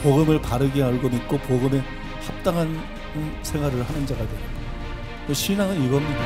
복음을 바르게 알고 믿고 복음에 합당한 생활을 하는 자가 되는 거예요. 신앙은 이겁니다.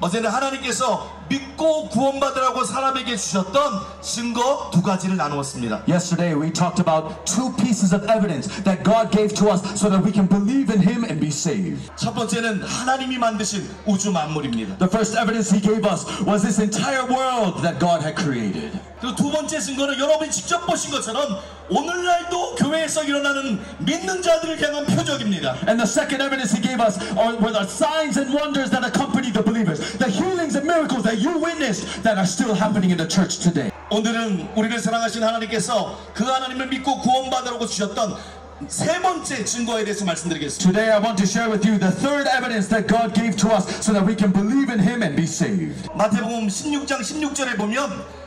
어제는 하나님께서 믿고 구원받으라고 사람에게 주셨던 증거 두 가지를 나누었습니다. Yesterday we talked about two pieces of evidence that God gave to us so that we can believe in Him and be saved. 첫 번째는 하나님이 만드신 우주 만물입니다. The first evidence He gave us was this entire world that God had created. 그리고 두 번째 증거는 여러분이 직접 보신 것처럼 오늘날도 교회에서 일어나는 믿는 자들을 향한 표적입니다. And the second evidence He gave us were the signs and wonders that accompany the believers, the healings and miracles that you witnessed that are still happening in the church today. 오늘은 우리를 사랑하신 하나님께서 그 하나님을 믿고 구원받으라고 주셨던 세 번째 증거에 대해서 말씀드리겠습니다. Today I want to share with you the third evidence that God gave to us so that we can believe in Him and be saved. 마태복음 16장 16절에 보면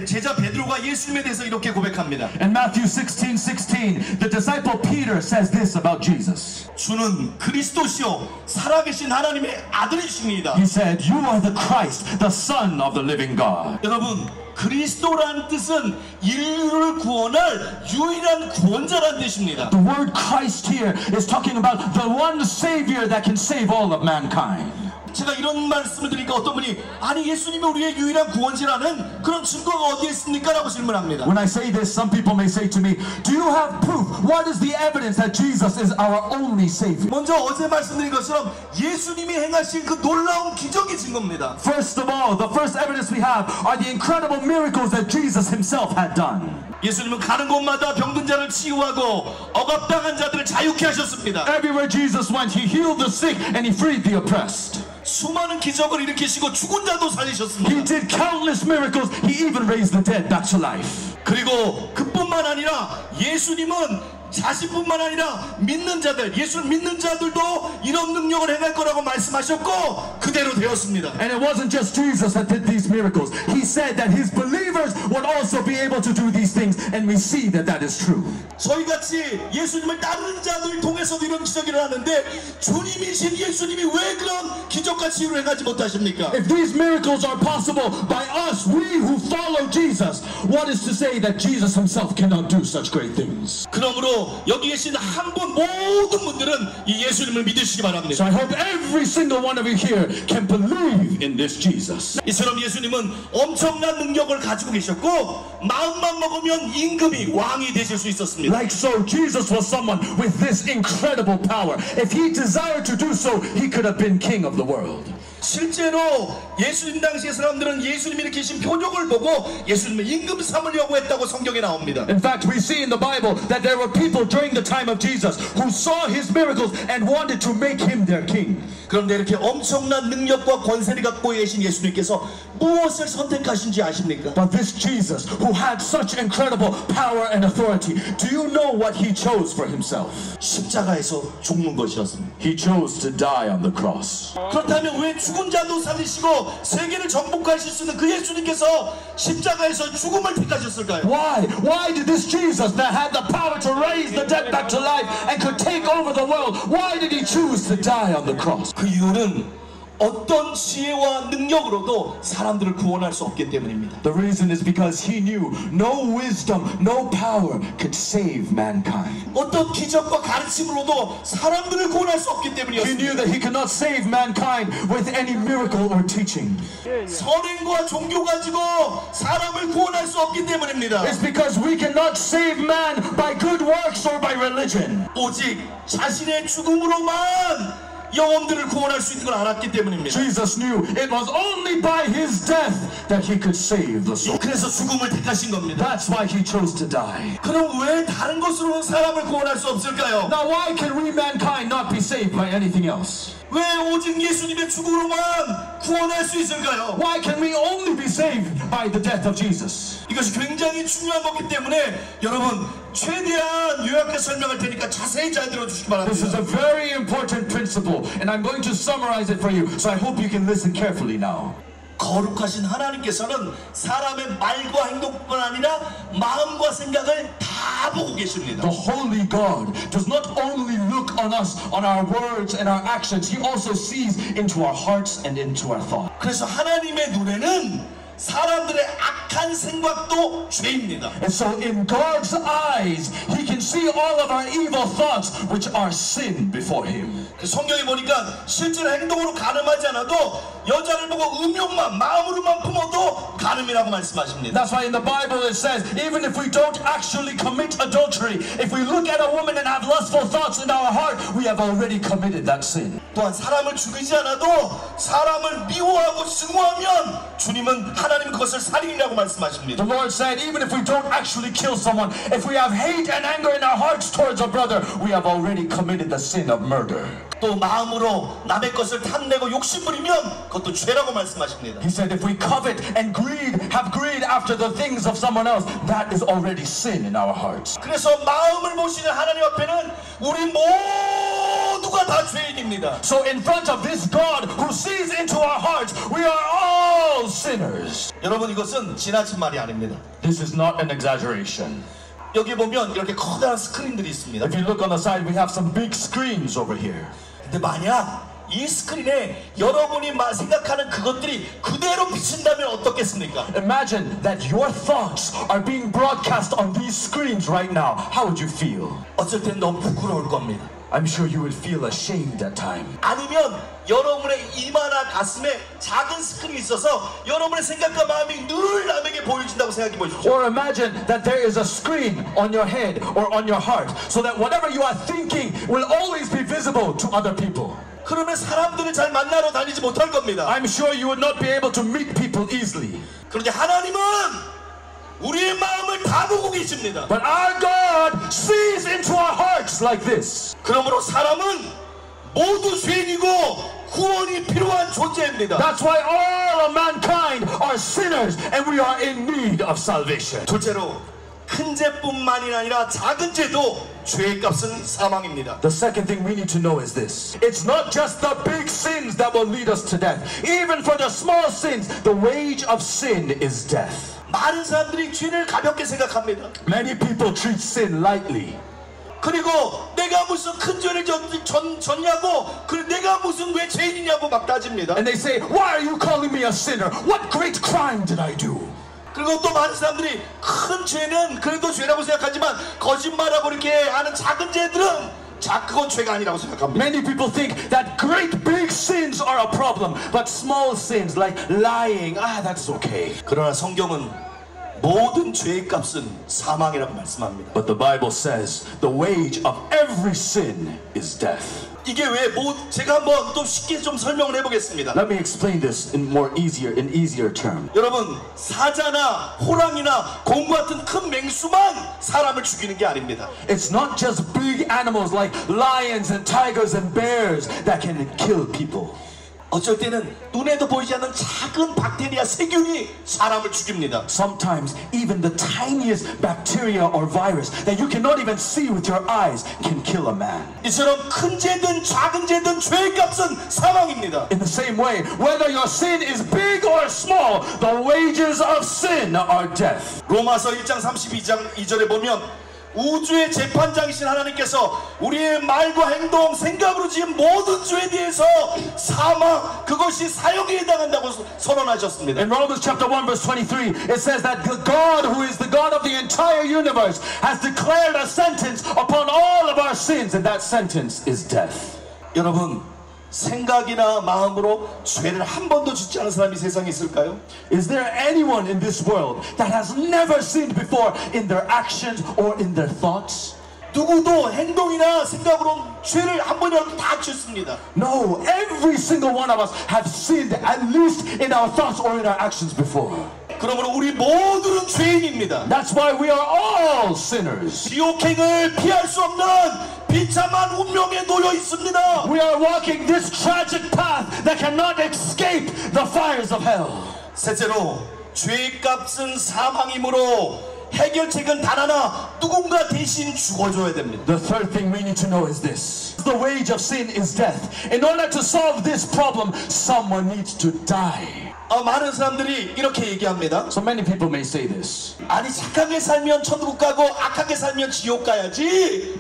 제자 베드로가 예수님에 대해서 이렇게 고백합니다. In Matthew 16:16, the disciple Peter says this about Jesus. 주는 그리스도시요 살아계신 하나님의 아들이십니다. He said, "You are the Christ, the Son of the living God." 여러분, 그리스도라는 뜻은 인류를 구원할 유일한 구원자라는 뜻입니다. The word Christ here is talking about the one Savior that can save all of mankind. 제가 이런 말씀을 드리니까 어떤 분이 아니 예수님이 우리의 유일한 구원자라는 그런 증거가 어디에 있습니까? 라고 질문합니다. When I say this, some people may say to me, "Do you have proof? What is the evidence that Jesus is our only Savior?" 먼저 어제 말씀드린 것처럼 예수님이 행하신 그 놀라운 기적이 증거입니다. First of all, the first evidence we have are the incredible miracles that Jesus Himself had done. 예수님은 가는 곳마다 병든 자를 치유하고 억압당한 자들을 자유케 하셨습니다. Everywhere Jesus went, He healed the sick and He freed the oppressed. 수많은 기적을 일으키시고 죽은 자도 살리셨습니다. He did countless miracles. He even raised the dead back to life. 그리고 그뿐만 아니라 예수님은 자신뿐만 아니라 믿는 자들, 예수를 믿는 자들도 이런 능력을 행할 거라고 말씀하셨고 그대로 되었습니다. And it wasn't just Jesus that did these miracles. He said that His believers would also be able to do these things, and we see that that is true. 저희같이 예수님을 따르는 자들 통해서도 이런 기적이 일어나는데 주님이신 예수님이 왜 그런 기적과 치유를 행하지 못하십니까? If these miracles are possible by us, we who follow Jesus, what is to say that Jesus Himself cannot do such great things? 그러므로 여기 계신 한 분 모든 분들은 이 예수님을 믿으시기 바랍니다. So I hope every single one of you here can believe in this Jesus. 이처럼 예수님은 엄청난 능력을 가지고 계셨고 마음만 먹으면 임금이 왕이 되실 수 있었습니다. Like so, Jesus was someone with this incredible power. If He desired to do so, He could have been king of the world. 실제로 예수님 당시의 사람들은 예수님이 일으키신 표적을 보고 예수님을 임금 삼으려고 했다고 성경에 나옵니다. In fact, we see in the Bible that there were people during the time of Jesus who saw His miracles and wanted to make Him their king. 그런데 이렇게 엄청난 능력과 권세를 갖고 계신 예수님께서 무엇을 선택하신지 아십니까? But this Jesus, who had such incredible power and authority, do you know what He chose for Himself? 십자가에서 죽는 것이었습니다. He chose to die on the cross. 그렇다면 왜 죽은 자도 살리시고 세계를 정복하실 수 있는 그 예수님께서 십자가에서 죽음을 택하셨을까요? Why did this Jesus that had the power to raise the dead back to life and could take over the world, why did He choose to die on the cross? 그 이유는 어떤 지혜와 능력으로도 사람들을 구원할 수 없기 때문입니다. The reason is because He knew no wisdom, no power could save mankind. 어떤 기적과 가르침으로도 사람들을 구원할 수 없기 He 때문이었습니다. knew that He could not save mankind with any miracle or teaching. 선행과 종교 가지고 사람을 구원할 수 없기 때문입니다. It's because we cannot save man by good works or by religion. 오직 자신의 죽음으로만 영혼들을 구원할 수 있는 걸 알았기 때문입니다. Jesus knew it was only by his death that he could save the soul. 그래서 죽음을 택하신 겁니다. That's why he chose to die. 그럼 왜 다른 것으로 사람을 구원할 수 없을까요? Now why can we mankind not be saved by anything else? 왜 오직 예수님의 죽음으로만 구원할 수 있을까요? Why can we only be saved by the death of Jesus? 이것이 굉장히 중요한 거기 때문에 여러분 최대한 요약해서 설명할 테니까 자세히 잘 들어주시기 This is 바랍니다. a very important principle, and I'm going to summarize it for you, so I hope you can listen carefully now. 거룩하신 하나님께서는 사람의 말과 행동뿐 아니라 마음과 생각을 다 보고 계십니다. The Holy God does not only look on us, on our words and our actions, He also sees into our hearts and into our thoughts. 그래서 하나님의 눈에는 사람들의 악한 생각도 죄입니다. And so in God's eyes, He can see all of our evil thoughts, which are sin before Him. 성경에 보니까 실제로 행동으로 가늠하지 않아도 여자를 보고 음욕만 마음으로만 품어도 가늠이라고 말씀하십니다. That's why in the Bible it says, even if we don't actually commit adultery, if we look at a woman and have lustful thoughts in our heart, we have already committed that sin. 또한 사람을 죽이지 않아도 사람을 미워하고 증오하면 주님은 하나님 그것을 살인이라고 말씀하십니다. The Lord said, even if we don't actually kill someone, if we have hate and anger in our hearts towards a brother, we have already committed the sin of murder. 또 마음으로 남의 것을 탐내고 욕심부리면 그것도 죄라고 말씀하십니다. He said, if we covet and have greed after the things of someone else, that is already sin in our hearts. 그래서 마음을 보시는 하나님 앞에는 우리 모두가 다 죄인입니다. So in front of this God who sees into our hearts, we are all sinners. 여러분 이것은 지나친 말이 아닙니다. This is not an exaggeration. 여기 보면 이렇게 커다란 스크린들이 있습니다. If you look on the side, we have some big screens over here. 근데 만약 이 스크린에 여러분이 생각하는 그것들이 그대로 비친다면 어떻겠습니까? Imagine that your thoughts are being broadcast on these screens right now. How would you feel? 어쩔 땐 너무 부끄러울 겁니다. I'm sure you would feel ashamed at times. 아니면 여러분의 이마나 가슴에 작은 스크린이 있어서 여러분의 생각과 마음이 늘 남에게 보여진다고 생각해 보십시오. Or imagine that there is a screen on your head or on your heart, so that whatever you are thinking will always be visible to other people. 그러면 사람들을 잘 만나러 다니지 못할 겁니다. I'm sure you would not be able to meet people easily. 그런데 하나님은 우리의 마음을 다 보고 계십니다. But our God sees into our hearts like this. 그러므로 사람은 모두 죄인이고 구원이 필요한 존재입니다. That's why all of mankind are sinners and we are in need of salvation. 둘째로 큰 죄뿐만이 아니라 작은 죄도 죄의 값은 사망입니다. The second thing we need to know is this. It's not just the big sins that will lead us to death. Even for the small sins, the wage of sin is death. 많은 사람들이 죄를 가볍게 생각합니다. Many people treat sin lightly. 그리고 내가 무슨 큰 죄를 졌냐고 그리고 내가 무슨 왜 죄인이냐고 막 따집니다. And they say, why are you calling me a sinner? What great crime did I do? 그리고 또 많은 사람들이 큰 죄는 그래도 죄라고 생각하지만 거짓말하고 이렇게 하는 작은 죄들은 그건 죄가 아니라고 생각합니다. Many people think that great big sins are a problem, but small sins like lying, that's okay. 그러나 성경은 모든 죄의 값은 사망이라고 말씀합니다. But the Bible says the wage of every sin is death. 이게 왜 제가 한번 또 쉽게 좀 설명을 해보겠습니다. Let me explain this in easier terms. 여러분 사자나 호랑이나 곰 같은 큰 맹수만 사람을 죽이는 게 아닙니다. It's not just big animals like lions and tigers and bears that can kill people. 어쩔 때는 눈에도 보이지 않는 작은 박테리아 세균이 사람을 죽입니다. Sometimes even the tiniest bacteria or virus that you cannot even see with your eyes can kill a man. 이처럼 큰 죄든 작은 죄든 죄의 값은 사망입니다. In the same way, whether your sin is big or small, the wages of sin are death. 로마서 1장 32장 2절에 보면 우주의 재판장이신 하나님께서 우리의 말과 행동, 생각으로 지은 모든 죄에 대해서 사망, 그것이 사형에 해당한다고 선언하셨습니다. In Romans chapter 1 verse 23, it says that the God who is the God of the entire universe has declared a sentence upon all of our sins, and that sentence is death. 여러분, 생각이나 마음으로 죄를 한 번도 짓지 않은 사람이 세상에 있을까요? Is there anyone in this world that has never sinned before in their actions or in their thoughts? 누구도 행동이나 생각으로 죄를 한 번이라도 다 지었습니다. No, every single one of us have sinned at least in our thoughts or in our actions before. 그러므로 우리 모두는 죄인입니다. That's why we are all sinners. 지옥행을 피할 수 없는 비참한 운명에 놓여 있습니다. We are walking this tragic path that cannot escape the fires of hell. 셋째로 죄값은 사망이므로 해결책은 단 하나, 누군가 대신 죽어줘야 됩니다. The third thing we need to know is this. The wage of sin is death. In order to solve this problem, someone needs to die. 많은 사람들이 이렇게 얘기합니다. So many people may say this. 아니 착하게 살면 천국 가고 악하게 살면 지옥 가야지.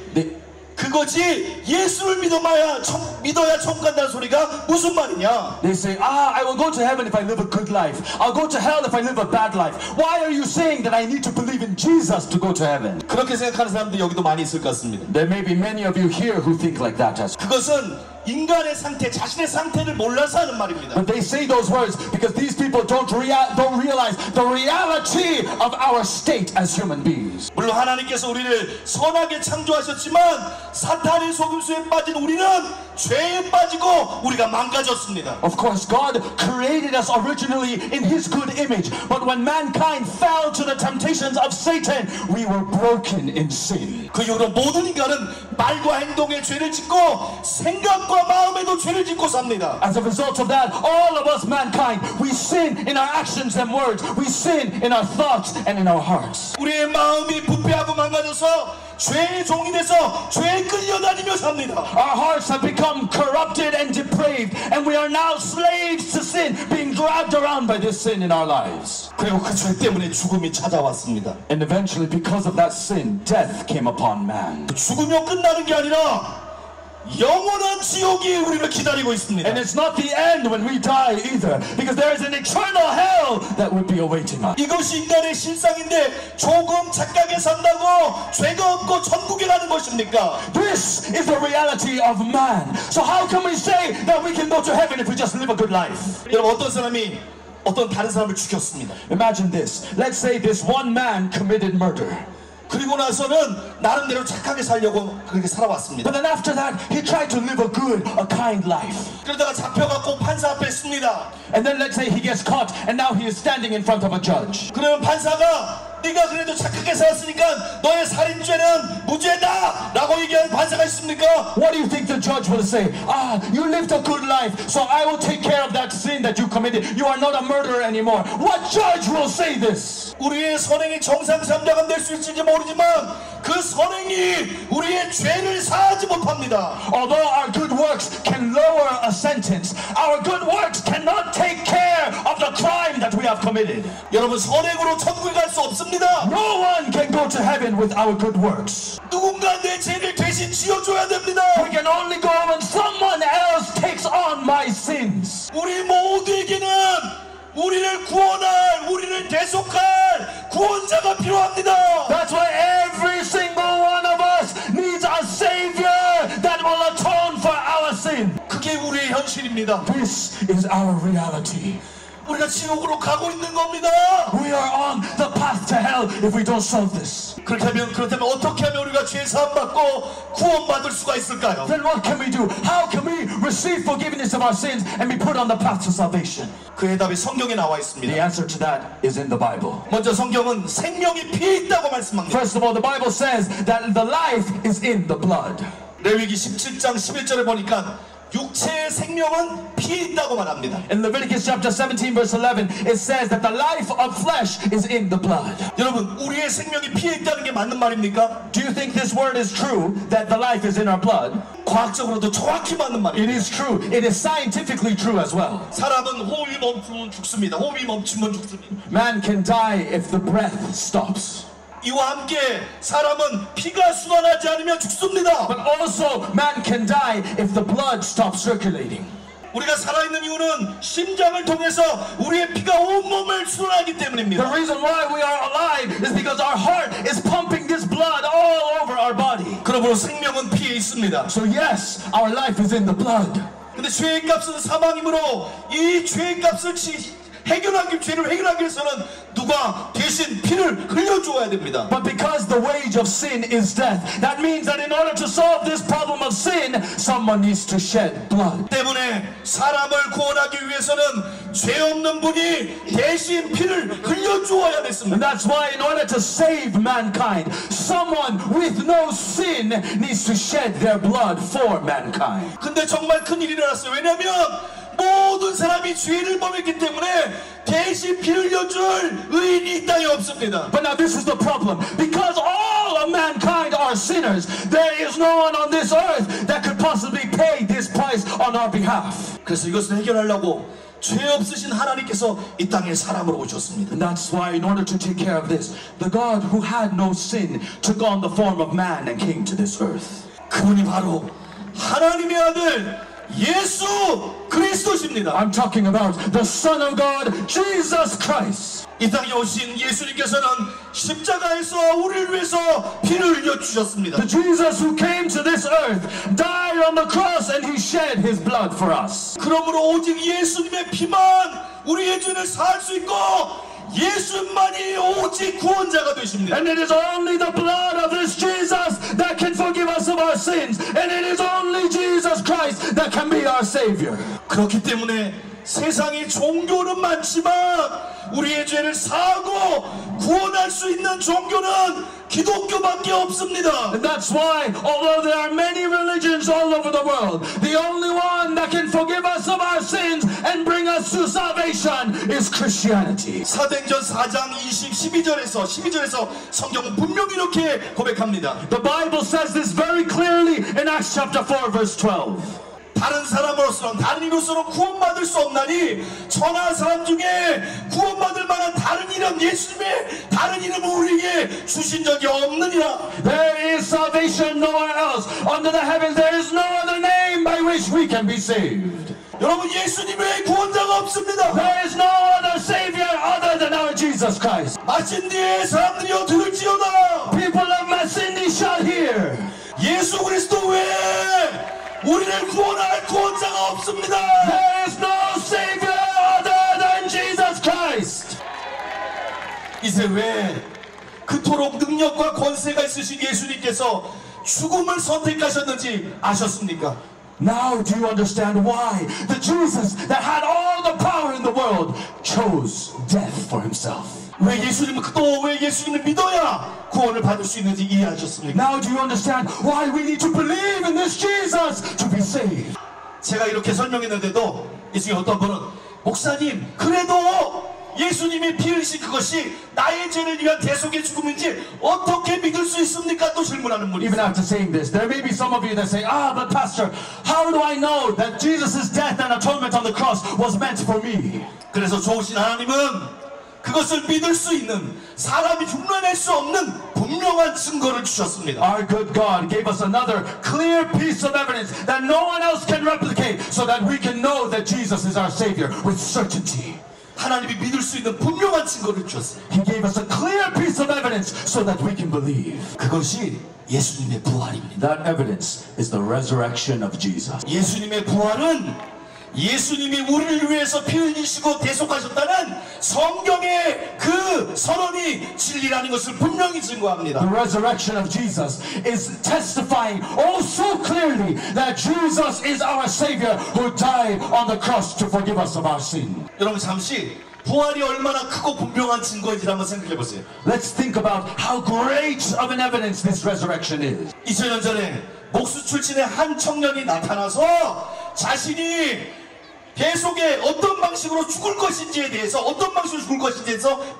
그거지 예수를 믿어야 천국 간다는 소리가 무슨 말이냐? They say, I will go to heaven if I live a good life. I'll go to hell if I live a bad life. Why are you saying that I need to believe in Jesus to go to heaven? 그렇게 생각하는 사람들이 여기도 많이 있을 것 같습니다. There may be many of you here who think like that as well. 그것은 인간의 상태, 자신의 상태를 몰라서 하는 말입니다. But they say those words because these people don't realize the reality of our state as human beings. 물론 하나님께서 우리를 선하게 창조하셨지만 사탄의 속임수에 빠진 우리는 죄에 빠지고 우리가 망가졌습니다. Of course, God created us originally in His good image, but when mankind fell to the temptations of Satan, we were broken in sin. 그 이후로 모든 인간은 말과 행동에 죄를 짓고 생각과 마음에도 죄를 짓고 삽니다. As a result of that, all of us mankind, we sin in our actions and words. We sin in our thoughts and in our hearts. 우리의 마음이 부패하고 망가져서 죄의 종이 돼서 죄에 끌려다니며 삽니다. Our hearts have become corrupted and depraved, and we are now slaves to sin, being dragged around by this sin in our lives. 그리고 그 죄 때문에 죽음이 찾아왔습니다. And eventually, because of that sin, death came upon man. 죽으며 끝나는 게 아니라 영원한 지옥이 우리를 기다리고 있습니다. And it's not the end when we die either, because there is an eternal hell that would be awaiting us. 이것이 인간의 실상인데 조금 착하게 산다고 죄가 없고 천국에 가는 것입니까? This is the reality of man. So how can we say that we can go to heaven if we just live a good life? 여러분 어떤 사람이 어떤 다른 사람을 죽였습니다. Imagine this. Let's say this one man committed murder. 그리고 나서는 나름대로 착하게 살려고 그렇게 살아왔습니다. But then after that, he tried to live a good, a kind life. 그러다가 잡혀갖고 판사 앞에 씁니다. And then let's say he gets caught, and now he is standing in front of a judge. 그러면 판사가 네가 그래도 착하게 살았으니까 너의 살인죄는 무죄다 라고 얘기하는 판사가 있습니까? What do you think the judge will say? You lived a good life, so I will take care of that sin that you committed. You are not a murderer anymore. What judge will say this? 우리의 선행이 정상삼자가 될 수 있을지 모르지만 그 선행이 우리의 죄를 사하지 못합니다. Although our good works can lower a sentence, our good works cannot take care of the crime that we have committed. 여러분 선행으로 천국에 갈 수 없습니다. No one can go to heaven with our good works. 누군가 내 죄를 대신 지어줘야 됩니다. We can only go when someone else takes on my sins. 우리 모두에게는 우리를 구원할, 우리를 대속할 구원자가 필요합니다. That's why every single one of us needs a savior that will atone for our sin. 그게 우리의 현실입니다. This is our reality. 우리가 지옥으로 가고 있는 겁니다. We are on the path to hell if we don't solve this. 그렇다면 어떻게 하면 우리가 죄 사함 받고 구원받을 수가 있을까요? Then what can we do? How can we receive forgiveness of our sins and be put on the path to salvation? 그 해답이 성경에 나와 있습니다. The answer to that is in the Bible. 먼저 성경은 생명이 피에 있다고 말씀합니다. First of all, the Bible says that the life is in the blood. 레위기 17장 11절에 보니까 육체의 생명은 피에 있다고 말합니다. In Leviticus chapter 17 verse 11, it says that the life of flesh is in the blood. 여러분, 우리의 생명이 피에 있다는 게 맞는 말입니까? Do you think this word is true, that the life is in our blood? 과학적으로도 정확히 맞는 말입니다. It is true. It is scientifically true as well. 사람은 호흡이 멈추면 죽습니다. 호흡이 멈추면 죽습니다. Man can die if the breath stops. 이와 함께 사람은 피가 순환하지 않으면 죽습니다. But also, man can die if the blood stops circulating. 우리가 살아있는 이유는 심장을 통해서 우리의 피가 온몸을 순환하기 때문입니다. The reason why we are alive is because our heart is pumping this blood all over our body. 그러므로 생명은 피에 있습니다. So yes, our life is in the blood. 근데 죄의 값은 사망이므로 이 죄의 값을 죄를 해결하기 위해서는 누가 대신 피를 흘려주어야 됩니다. But because the wage of sin is death, that means that in order to solve this problem of sin, someone needs to shed blood. 때문에 사람을 구원하기 위해서는 죄 없는 분이 대신 피를 흘려주어야 And 됐습니다. that's why in order to save mankind, someone with no sin needs to shed their blood for mankind. 근데 정말 큰일이 일어났어요. 왜냐하면 모든 사람이 죄를 범했기 때문에 대신 피를 흘려줄 의인이 이 땅에 없습니다. But now this is the problem. Because all of mankind are sinners, there is no one on this earth that could possibly pay this price on our behalf. 그래서 이것을 해결하려고 죄 없으신 하나님께서 이 땅에 사람으로 오셨습니다. And that's why in order to take care of this, the God who had no sin took on the form of man and came to this earth. 그분이 바로 하나님의 아들 예수 그리스도십니다. I'm talking about the Son of God, Jesus Christ. 이 땅에 오신 예수님께서는 십자가에서 우리를 위해서 피를 흘려 주셨습니다. The Jesus who came to this earth died on the cross and he shed his blood for us. 그러므로 오직 예수님의 피만 우리의 죄를 사할 수 있고 예수만이 오직 구원자가 되십니다. And it is only the blood of this Jesus that can forgive us of our sins. And it is only Jesus Christ that can be our Savior. 그렇기 때문에 세상에 종교는 많지만 우리의 죄를 사하고 구원할 수 있는 종교는 기독교밖에 없습니다. And that's why, although there are many religions all over the world, the only one that can forgive us of our sins and bring us to salvation is Christianity. 사도행전 4장 12절에서 성경은 분명히 이렇게 고백합니다. The Bible says this very clearly in Acts chapter 4 verse 12. 다른 사람으로서는 다른 이로서는 구원받을 수 없나니 천하 사람 중에 구원받을 만한 다른 이름 예수님의 다른 이름을 우리에게 주신 적이 없느니라. There is salvation nowhere else. Under the heavens there is no other name by which we can be saved. 여러분 예수님 외에 구원자가 없습니다. There is no other Savior other than our Jesus Christ. 마친 뒤에 사람들이여 들을지어다. People of Massini shall hear. 예수 그리스도 외에 우리를 구원할 구원자가 없습니다. There is no Savior other than Jesus Christ. 이제 왜 그토록 능력과 권세가 있으신 예수님께서 죽음을 선택하셨는지 아셨습니까? Now do you understand why the Jesus that had all the power in the world chose death for himself? 왜 예수님을 믿어야 구원을 받을 수 있는지 이해하셨습니까? Now do you understand why we need to believe in this Jesus to be saved? 제가 이렇게 설명했는데도 이 중에 어떤 분은 목사님 그래도 예수님이 피 흘리신 그것이 나의 죄를 위한 대속의 죽음인지 어떻게 믿을 수 있습니까? 또 질문하는 분이 Even 있어요. after saying this, there may be some of you that say, but pastor, how do I know that Jesus' death and atonement on the cross was meant for me? 그래서 좋으신 하나님은 그것을 믿을 수 있는 사람이 흉내낼 수 없는 분명한 증거를 주셨습니다. Our good God gave us another clear piece of evidence that no one else can replicate so that we can know that Jesus is our Savior with certainty. 하나님이 믿을 수 있는 분명한 증거를 주셨어요. He gave us a clear piece of evidence so that we can believe. 그것이 예수님의 부활입니다. That evidence is the resurrection of Jesus. 예수님의 부활은 예수님이 우리를 위해서 피 흘리시고 대속하셨다는 성경의 그 선언이 진리라는 것을 분명히 증거합니다. The resurrection of Jesus is testifying oh so clearly that Jesus is our Savior who died on the cross to forgive us of our sin. 여러분 잠시 부활이 얼마나 크고 분명한 증거인지 한번 생각해 보세요. Let's think about how great of an evidence this resurrection is. 2000년 전에 목수 출신의 한 청년이 나타나서 자신이 계속에 어떤 방식으로 죽을 것인지에 대해서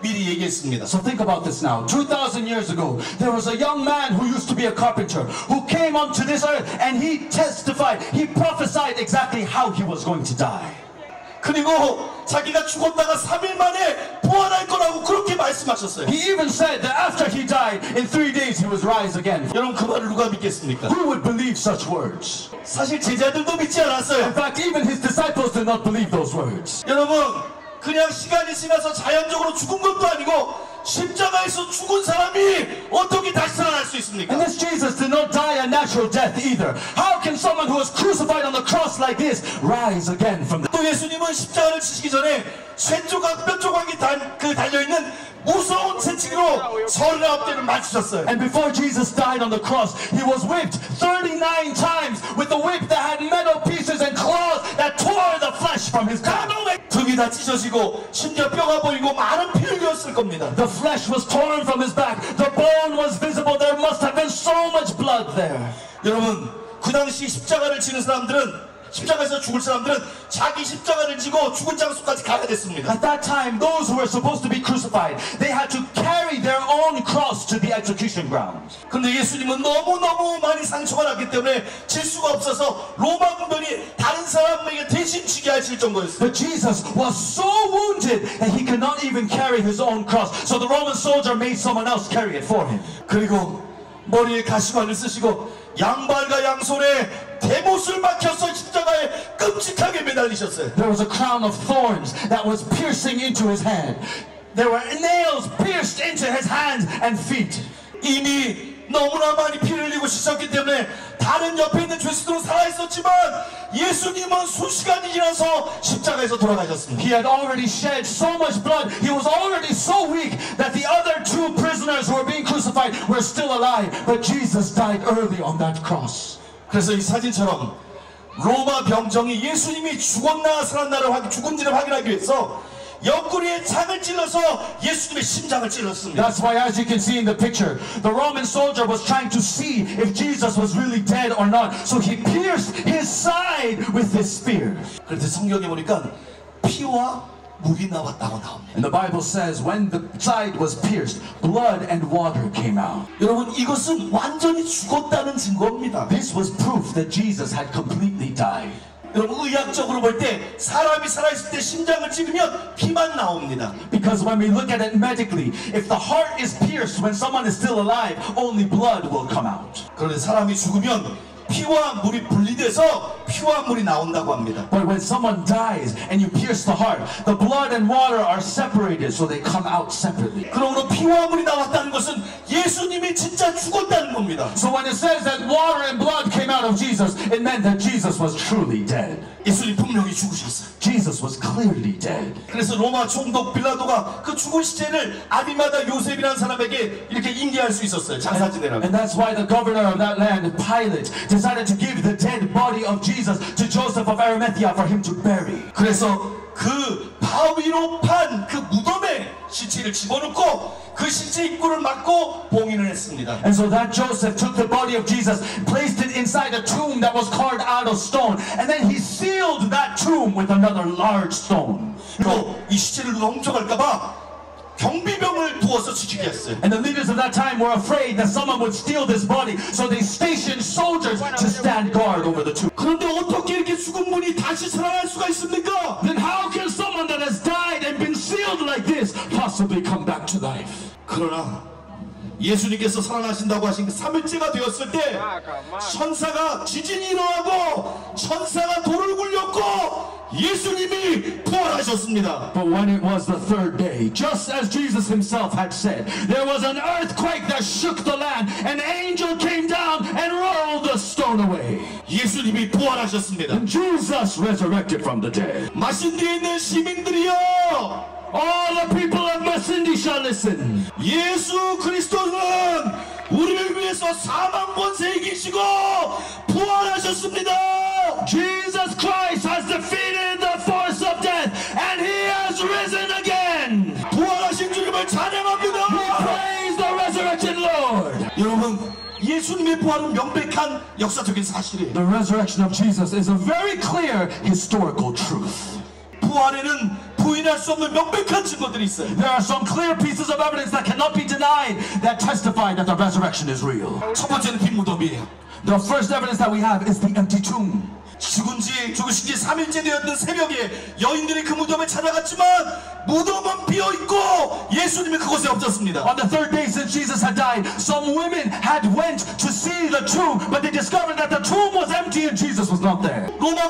미리 얘기했습니다. So think about this now. 2,000 years ago, there was a young man who used to be a carpenter who came onto this earth and he testified, he prophesied exactly how he was going to die. 그리고 자기가 죽었다가 3일 만에 부활할 거라고 그렇게 말씀하셨어요. He even said that after he died, in 3 days he was rise again. 여러분 그 말을 누가 믿겠습니까? Who would believe such words? 사실 제자들도 믿지 않았어요. In fact, even his disciples did not believe those words. 여러분 그냥 시간이 지나서 자연적으로 죽은 것도 아니고 십자가에서 죽은 사람이 어떻게 다시 살아날 수 있습니까? And this Jesus did not die a natural death either. How can someone who was crucified on the cross like this rise again from the... 또 예수님은 십자가를 지시기 전에 쇠조각 뼈 조각이 달려있는 무서운 채찍으로 39대를 맞추셨어요. And before Jesus died on the cross, he was whipped 39 times with a whip that had metal pieces and claws that tore the flesh from his back. 등이 다 찢어지고 심지어 뼈가 보이고 많은 피를 흘렸을 겁니다. The flesh was torn from his back. The bone was visible. There must have been so much blood there. 여러분, 그 당시 십자가를 지는 사람들은 십자가에서 죽을 사람들은 자기 십자가를 지고 죽은 장소까지 가야 됐습니다. At that time, those who were supposed to be crucified, they had to carry their own cross to the execution ground. 근데 예수님은 너무너무 많이 상처가 났기 때문에 질 수가 없어서 로마 군병이 다른 사람에게 대신 지게 하실 정도였어요. But Jesus was so wounded that he could not even carry his own cross. So the Roman soldier made someone else carry it for him. 그리고 머리에 가시관을 쓰시고 양발과 양손에 대못을 박혀서 십자가에 끔찍하게 매달리셨어요. There was a crown of thorns that was piercing into his head. There were nails pierced into his hands and feet. 이미 너무나 많이 피를 흘리고 씻었기 때문에 다른 옆에 있는 죄수들은 살아있었지만 예수님은 수시간이 지나서 십자가에서 돌아가셨습니다. He had already shed so much blood. He was already so weak that the other two prisoners who were being crucified were still alive. But Jesus died early on that cross. 그래서 이 사진처럼 로마 병정이 예수님이 죽었나 살았나를 죽은지를 확인하기 위해서 옆구리에 창을 찔러서 예수님의 심장을 찔렀습니다. That's why, as you can see in the picture, the Roman soldier was trying to see if Jesus was really dead or not. So he pierced his side with his spear. 그런데 성경에 보니까 피와 물이 나왔다고 나옵니다. And the Bible says when the side was pierced, blood and water came out. 여러분, 이것은 완전히 죽었다는 증거입니다. This was proof that Jesus had completely died. 여러분, 의학적으로 볼 때 사람이 살아있을 때 심장을 찍으면 피만 나옵니다. Because when we look at it medically, if the heart is pierced when someone is still alive, only blood will come out. 그런데 사람이 죽으면 피와 물이 분리돼서 피와 물이 나온다고 합니다. But when someone dies and you pierce the heart, the blood and water are separated, so they come out separately. 그러므로 피와 물이 나왔다는 것은 예수님이 진짜 죽었다는 겁니다. So when it says that water and blood came out of Jesus, it meant that Jesus was truly dead. 예수님 분명히 죽으셨어요. Jesus was clearly dead. 그래서 로마 총독 빌라도가 그 죽은 시체를 아리마다 요셉이라는 사람에게 이렇게 인계할 수 있었어요. 장사 지내라고. And that's why the governor of that land, Pilate, decided to give the dead body of Jesus to Joseph of Arimathea for him to bury. 그래서 그 바위로 판 그 무덤에 시체를 집어넣고 그 시체 입구를 막고 봉인을 했습니다. And so that Joseph took the body of Jesus, placed it inside a tomb that was carved out of stone, and then he sealed that tomb with another large stone. 또 이 시체를 누가 훔쳐갈까봐 경비병을 두어서 지키게 했어요. And the leaders of that time were afraid that someone would steal this body, so they stationed soldiers to stand guard over the tomb. 그런데 어떻게 이렇게 죽은 분이 다시 살아날 수가 있습니까? Then how can someone that has died and been sealed like this possibly come back to life? 그러나 예수님께서 살아나신다고 하신 그 3일째가 되었을 때 천사가 지진이 일어나고 천사가 돌을 굴렸고 예수님이 부활하셨습니다. But when it was the third day, just as Jesus himself had said, there was an earthquake that shook the land. An angel came down and rolled the stone away. 예수님이 부활하셨습니다. And Jesus resurrected from the dead. 마신디에 있는 시민들이여, All the people of Masindi shall listen. 예수 그리스도는 우리를 위해서 사망 권세 이기시고 부활하셨습니다. Jesus Christ has defeated the force of death, and he has risen again. 부활하신 주님을 찬양합니다. We praise the resurrected Lord. 여러분, 예수님의 부활은 명백한 역사적인 사실이에요. The resurrection of Jesus is a very clear historical truth. 부활에는 부인할 수 없는 명백한 증거들이 있어요. There are some clear pieces of evidence that cannot be denied that testify that the resurrection is real. 첫 번째는 빈 무덤이에요. The first evidence that we have is the empty tomb. 죽으신 지 3일째 되었던 새벽에 여인들이 그 무덤에 찾아갔지만 무덤은 비어있고 예수님이 그곳에 없었습니다. On the third day since Jesus had died, some women had went to see the tomb, but they discovered that the tomb was empty and Jesus was not there. 로마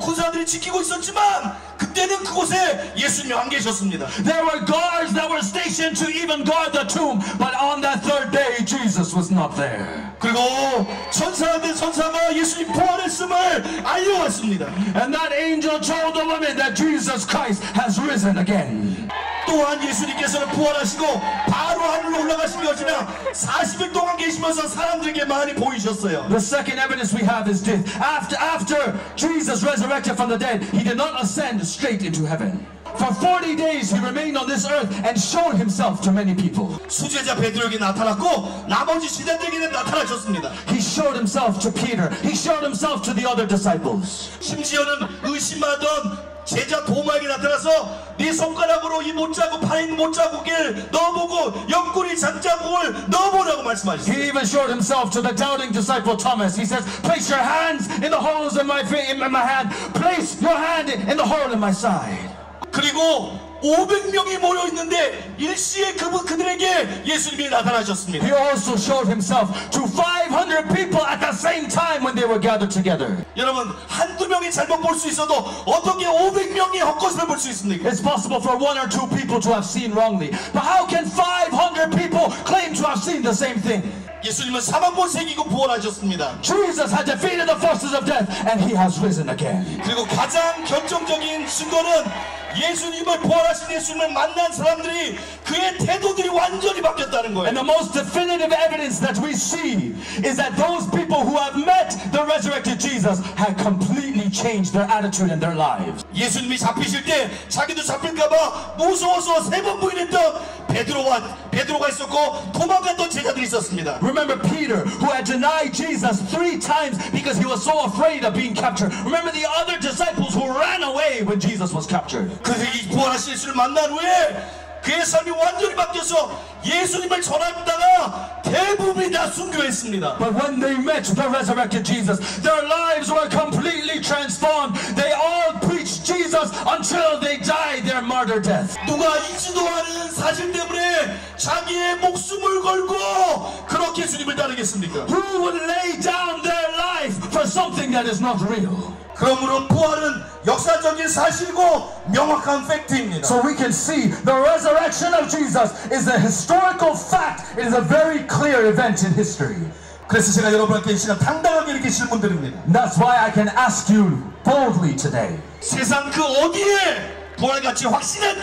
군사들이 지키고 있었지만 그때는 그곳에 예수님이 안 계셨습니다. There were guards that were stationed to even guard the tomb, but on that third day, Jesus was not there. 그리고 천사된 천사가 예수님 부활했음을 알려왔습니다. And that angel told the woman that Jesus Christ has risen again. 또한 예수님께서는 부활하시고 바로 하늘로 올라가신 것이 아니라 40일 동안 계시면서 사람들에게 많이 보이셨어요. The second evidence we have is this. After Jesus resurrected from the dead, he did not ascend straight into heaven. For 40 days he remained on this earth and showed himself to many people. 수제자 베드로에게 나타났고 나머지 제자들에게는 나타나셨습니다. He showed himself to Peter. He showed himself to the other disciples. 심지어는 의심하던 제자 도마에게 나타나서 네 손가락으로 이 못자국 팔에 있는 못자국을 넣어보고 옆구리 잔자국을 넣어보라고 말씀하셨어요. He even showed himself to the doubting disciple Thomas. He says, place your hands in the holes in my hand. Place your hand in the hole in my side. 그리고 500명이 모여 있는데 일시에 그들에게 예수님이 나타나셨습니다. He also showed himself to 500 people at the same time when they were gathered together. 여러분 한두 명이 잘못 볼 수 있어도 어떻게 500명이 헛것을 볼 수 있습니까? It's possible for one or two people to have seen wrongly, but how can 500 people claim to have seen the same thing? 예수님은 사망권세 이기고 부활하셨습니다. Jesus had defeated the forces of death and he has risen again. 그리고 가장 결정적인 증거는 예수님을 부활하신 예수님을 만난 사람들이 그의 태도들이 완전히 바뀌었다는 거예요. And the most definitive evidence that we see is that those people who have met the resurrected Jesus had completely changed their attitude and their lives. 예수님이 잡히실 때 자기도 잡힐까봐 무서워서 3번 부인했던 베드로가 있었고 도망갔던 제자들이 있었습니다. Remember Peter, who had denied Jesus 3 times because he was so afraid of being captured. Remember the other disciples who ran away when Jesus was captured. 그래서 이 부활하신 예수를 만난 후에 그의 삶이 완전히 바뀌어서 예수님을 전하다가 대부분이 다 순교했습니다. But when they met the resurrected Jesus, their lives were completely transformed. They all preached Jesus until they died their martyr death. 누가 잊지도 않은 사실 때문에 자기의 목숨을 걸고 그렇게 주님을 따르겠습니까? Who would lay down their life for something that is not real? 그러므로 부활은 역사적인 사실이고 명확한 팩트입니다. So we can see the resurrection of Jesus is a historical fact. It is a very clear event in history. 그래서 제가 여러분께 이 시간 당당하게 이렇게 질문드립니다. That's why I can ask you boldly today. 세상 그 어디에 부활같이 확실한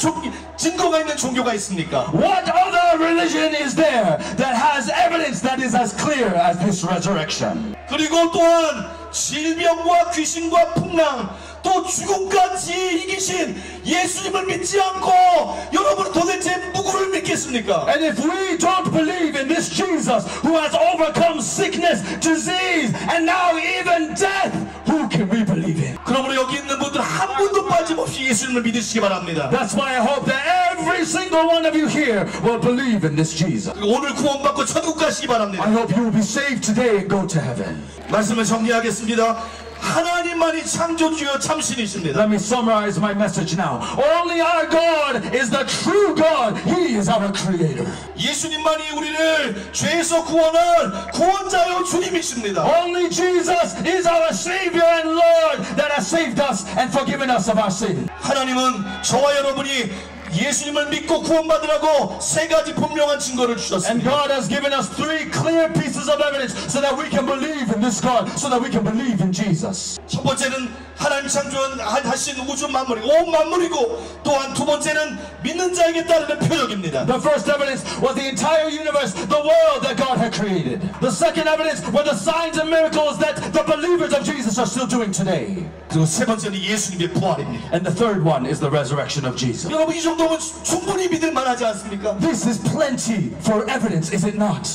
증거가 있는 종교가 있습니까? What other religion is there that has evidence that is as clear as this resurrection? 그리고 또한 질병과 귀신과 풍랑 또 죽음까지 이기신 예수님을 믿지 않고 여러분은 도대체 누구를 믿겠습니까? And if we don't believe in this Jesus who has overcome sickness, disease, and now even death, who can we believe in? 그러므로 여기 있는 분들 한 분도 빠짐없이 예수님을 믿으시기 바랍니다. That's why I hope that every single one of you here will believe in this Jesus. 오늘 구원받고 천국 가시기 바랍니다. I hope you will be saved today and go to heaven. 말씀을 정리하겠습니다. 하나님만이 창조주요 참신이십니다. Let me summarize my message now. Only our God is the true God. He is our creator. 예수님만이 우리를 죄에서 구원할 구원자요 주님이십니다. Only Jesus is our Savior and Lord that has saved us and forgiven us of our sin. 하나님은 저와 여러분이 예수님을 믿고 구원받으라고 3가지 분명한 증거를 And 주셨습니다. God has given us 3 clear pieces of evidence so that we can believe in this God, so that we can believe in Jesus. 첫 번째는 하나님 창조하신 우주 만물이고 온 만물이고 또한 두 번째는 믿는 자에게 따르는 표적입니다. The first evidence was the entire universe, the world that God had created. The second evidence were the signs and miracles that the believers of Jesus are still doing today. 그리고 세 번째는 예수님의 부활입니다. And the third one is the resurrection of Jesus. 여러분 이 정도면 충분히 믿을 만하지 않습니까? This is plenty for evidence, is it not?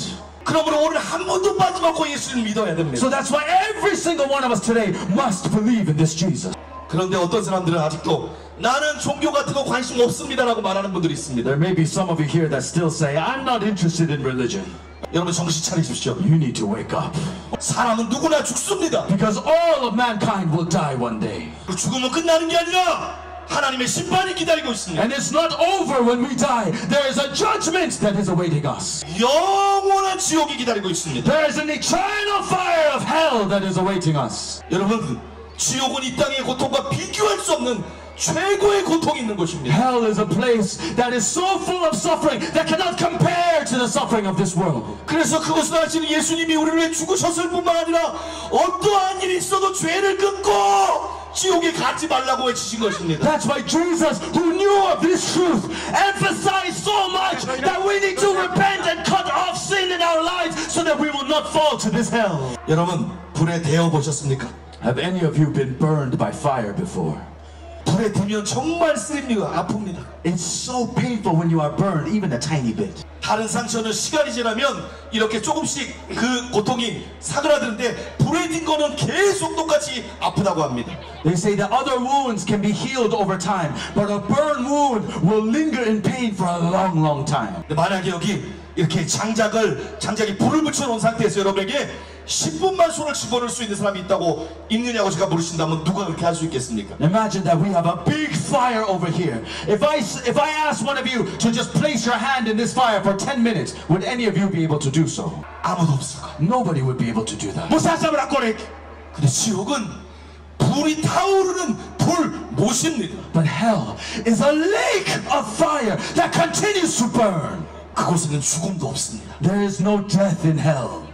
그러므로 오늘 한 번도 빠짐없고 예수님을 믿어야 됩니다. So that's why every single one of us today must believe in this Jesus. 그런데 어떤 사람들은 아직도 나는 종교 같은 거 관심 없습니다라고 말하는 분들이 있습니다. There may be some of you here that still say, I'm not interested in religion. 여러분 정신 차리십시오. You need to wake up. 사람은 누구나 죽습니다. Because all of mankind will die one day. 죽음은 끝나는 게 아니라 하나님의 심판이 기다리고 있습니다. And it's not over when we die. There is a judgment that is awaiting us. 영원한 지옥이 기다리고 있습니다. There is an eternal fire of hell that is awaiting us. 여러분 지옥은 이 땅의 고통과 비교할 수 없는 최고의 고통이 있는 곳입니다. Hell is a place that is so full of suffering that cannot compare to the suffering of this world. 그래서 그것을 아시는 예수님이 우리를 위해 죽으셨을 뿐만 아니라 어떠한 일이 있어도 죄를 끊고 지옥에 가지 말라고 외치신 것입니다. That's why Jesus, who knew of this truth, emphasized so much that we need to repent and cut off sin in our lives so that we will not fall to this hell. 여러분, 불에 데워 보셨습니까? Have any of you been burned by fire before? 불에 데면 정말 쓰립니다. 아픕니다. It's so painful when you are burned, even a tiny bit. 다른 상처는 시간이 지나면 이렇게 조금씩 그 고통이 사그라드는데 불에 딘 거는 계속 똑같이 아프다고 합니다. They say that other wounds can be healed over time, but a burn wound will linger in pain for a long, long time. 만약에 여기 이렇게 장작에 불을 붙여놓은 상태에서 여러분에게 10분만 손을 집어넣을 수 있는 사람이 있다고 있느냐고 제가 물으신다면 누가 그렇게 할 수 있겠습니까? Imagine that we have a big fire over here. If I ask one of you to just place your hand in this fire for 10 minutes, would any of you be able to do so? 아무도 없을 거예요. Nobody would be able to do that. 근데 지옥은 불이 타오르는 불못입니다. But hell is a lake of fire that continues to burn. 그곳에는 죽음도 없습니다. There is no death in hell.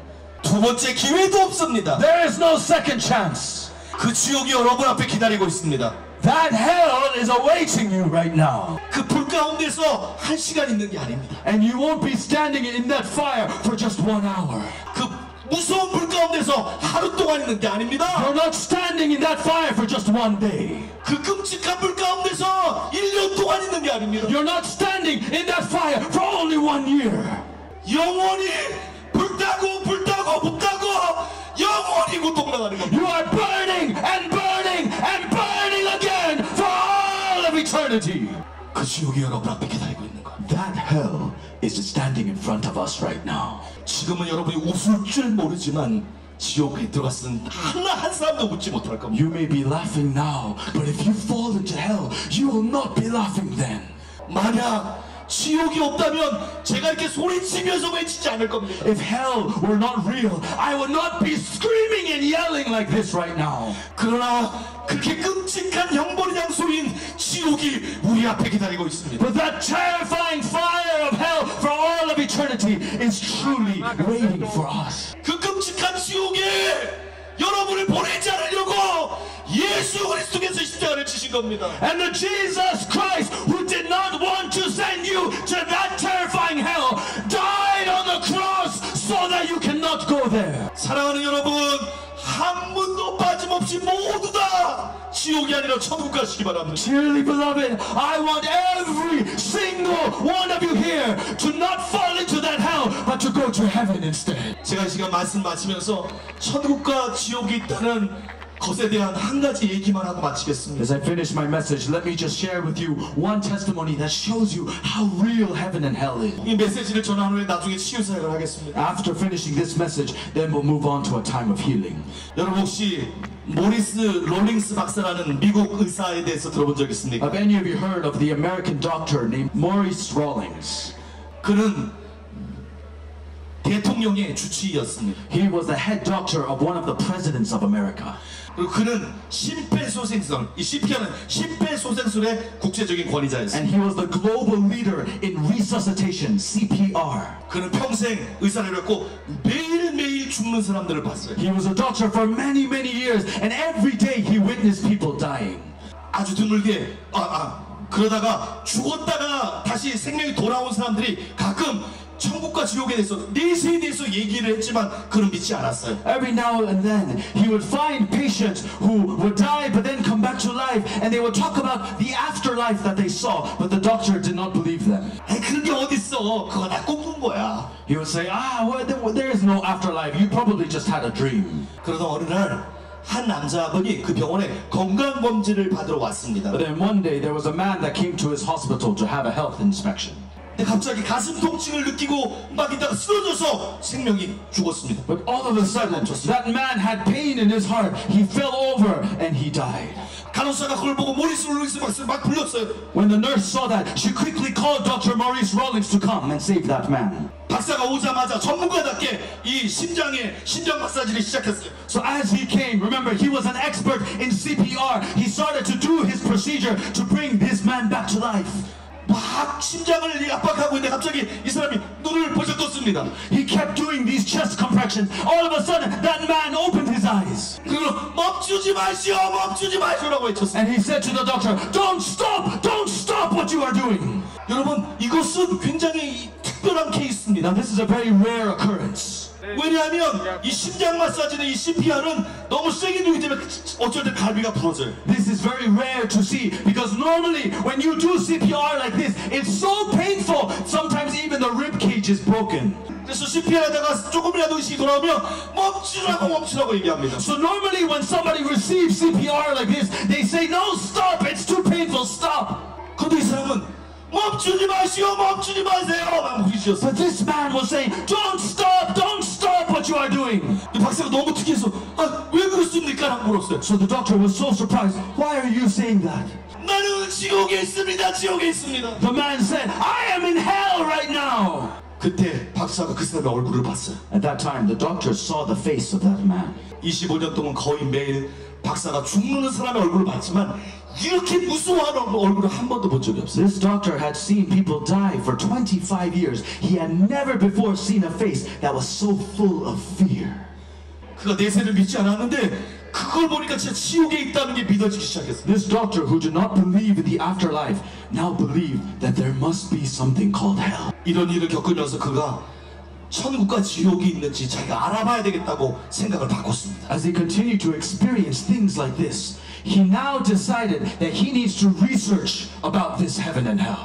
두 번째 기회도 없습니다. There is no second chance. 그 지옥이 여러분 앞에 기다리고 있습니다. That hell is awaiting you right now. 그 불 가운데서 1시간 있는 게 아닙니다. And you won't be standing in that fire for just 1 hour. 그 무서운 불 가운데서 하루 동안 있는 게 아닙니다. You're not standing in that fire for just 1 day. 그 끔찍한 불 가운데서 1년 동안 있는 게 아닙니다. You're not standing in that fire for only 1 year. 영원히 불타고 영원히 고통당하는 겁니다. You are burning and burning and burning again for all of eternity. 그 지옥이 여러분 앞에 기다리고 있는 것. That hell is standing in front of us right now. 지금은 여러분이 웃을 줄 모르지만 지옥에 들어갔으면 한 사람도 웃지 못할 겁니다. You may be laughing now, but if you fall into hell, you will not be laughing then. 만약 지옥이 없다면 제가 이렇게 소리치면서 외치지 않을 겁니다. If hell were not real, I would not be screaming and yelling like this right now. 그러나 그렇게 끔찍한 형벌의 장소인 지옥이 우리 앞에 기다리고 있습니다. But that terrifying fire of hell for all of eternity is truly waiting for us. 그 끔찍한 지옥에 여러분을 보내지 않으려고 예수 그리스도께서 십자가를 치신 겁니다. And the Jesus Christ, who did not want to send you to that terrifying hell, died on the cross so that you cannot go there. 사랑하는 여러분, 한 분도 빠짐없이 모두 다 지옥이 아니라 천국 가시기 바랍니다. Dearly beloved, I want every single one of you here to not fall into that hell, but to go to heaven instead. 제가 이 시간 말씀 마치면서 천국과 지옥이 있다는 것에 대한 한 가지 얘기만 하고 마치겠습니다. As I finish my message, let me just share with you one testimony that shows you how real heaven and hell is. 이 메시지를 전한 후에 나중에 치유 사역을 하겠습니다. After finishing this message, then we'll move on to a time of healing. 여러분 혹시 모리스 롤링스 박사라는 미국 의사에 대해서 들어본 적 있습니까? Have any of you heard of the American doctor named Maurice Rawlings? 그는 대통령의 주치의였습니다. He was the head doctor of one of the presidents of America. 그리고 그는 심폐소생술, 이 CPR은 심폐소생술의 국제적인 권위자였습니다. And he was the global leader in resuscitation, CPR. 그는 평생 의사를 했고 매일매일 죽는 사람들을 봤어요. He was a doctor for many, many years, and every day he witnessed people dying. 아주 드물게 그러다가 죽었다가 다시 생명이 돌아온 사람들이 가끔 천국과 지옥에 대해서 내세에 대해서 얘기를 했지만 그는 믿지 않았어요. Every now and then he would find patients who would die but then come back to life, and they would talk about the afterlife that they saw, but the doctor did not believe them. 그런 게 어딨어? 그거 다 꿈꾼 거야. He would say, well, there is no afterlife. You probably just had a dream. 그러다 어느 날 한 남자분이 그 병원에 건강검진을 받으러 왔습니다. But then one day there was a man that came to his hospital to have a health inspection. 갑자기 가슴 통증을 느끼고 막 있다가 쓰러져서 생명이 죽었습니다. But all of a sudden, that man had pain in his heart. He fell over and he died. 간호사가 그걸 보고 모리스 롤링스 박사를 막 불렀어요. When the nurse saw that, she quickly called Dr. Maurice Rawlings to come and save that man. 박사가 오자마자 전문가답게 이 심장 마사지를 시작했어요. So as he came, remember he was an expert in CPR. He started to do his procedure. procedure to bring this man back to life. 막 심장을 압박하고 있는데 갑자기 이 사람이 눈을 벌쩍 떴습니다. He kept doing these chest compressions. All of a sudden, that man opened his eyes. 그리고 멈추지 마시오, 멈추지 마시오라고 외쳤습니다. And he said to the doctor, don't stop what you are doing. 여러분, 이것은 굉장히 특별한 케이스입니다. Now this is a very rare occurrence. 왜냐하면 이 심장 마사지는 이 CPR은 너무 세게 누기 때문에 어쩔 때 갈비가 부러져요. This is very rare to see because normally when you do CPR like this, it's so painful. Sometimes even the rib cage is broken. 그래서 CPR 하다가 조금이라도 의식이 돌아오면 멈추라고 얘기합니다. So normally when somebody receives CPR like this, they say, no, stop, it's too painful, stop. 그런데 이 사람은 멈추지 마시오, 멈추지 마세요 막 부르짖었어요. But this man was saying, don't stop what you are doing. 이 박사가 너무 특이해서 왜 그렇습니까? 라고 물었어요. So the doctor was so surprised. Why are you saying that? 나는 지옥에 있습니다, 지옥에 있습니다. The man said, I am in hell right now. 그때 박사가 그 사람의 얼굴을 봤어요. At that time, the doctor saw the face of that man. 25년 동안 거의 매일 박사가 죽는 사람의 얼굴을 봤지만 이렇게 무서워하는 얼굴을 한 번도 본 적이 없어요. This doctor had seen people die for 25 years. He had never before seen a face that was so full of fear. 그가 내세를 믿지 않았는데 그걸 보니까 진짜 지옥에 있다는 게 믿어지기 시작했어요. This doctor who did not believe in the afterlife now believed that there must be something called hell. 이런 일을 겪으면서 그가 천국과 지옥이 있는지 자기가 알아봐야 되겠다고 생각을 바꿨습니다. As he continued to experience things like this, he now decided that he needs to research about this heaven and hell.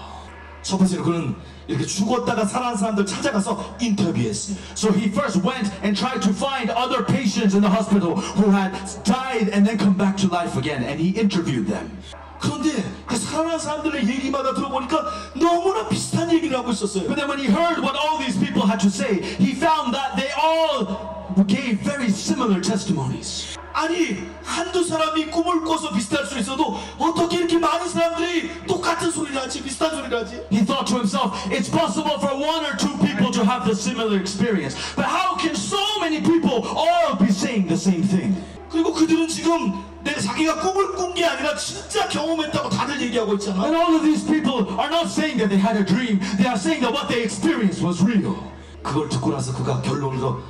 첫 번째로 그는 이렇게 죽었다가 살아난 사람들 찾아가서 인터뷰했어요. So he first went and tried to find other patients in the hospital who had died and then come back to life again, and he interviewed them. 그런데 그 살아난 사람들의 얘기마다 들어보니까 너무나 비슷한 얘기를 하고 있었어요. But then when he heard what all these people had to say, he found that they all gave very similar testimonies. 아니 한두 사람이 꿈을 꿔서 비슷할 수 있어도 어떻게 이렇게 많은 사람들이 똑같은 소리를 하지, 비슷한 소리를 하지? He thought to himself, it's possible for one or two people to have the similar experience, but how can so many people all be saying the same thing? 그리고 그들은 지금 자기가 꿈을 꾼 게 아니라 진짜 경험했다고 다들 얘기하고 있잖아. And all of these people are not saying that they had a dream. They are saying that what they experienced was real. 그걸 듣고 나서 그가 결론으로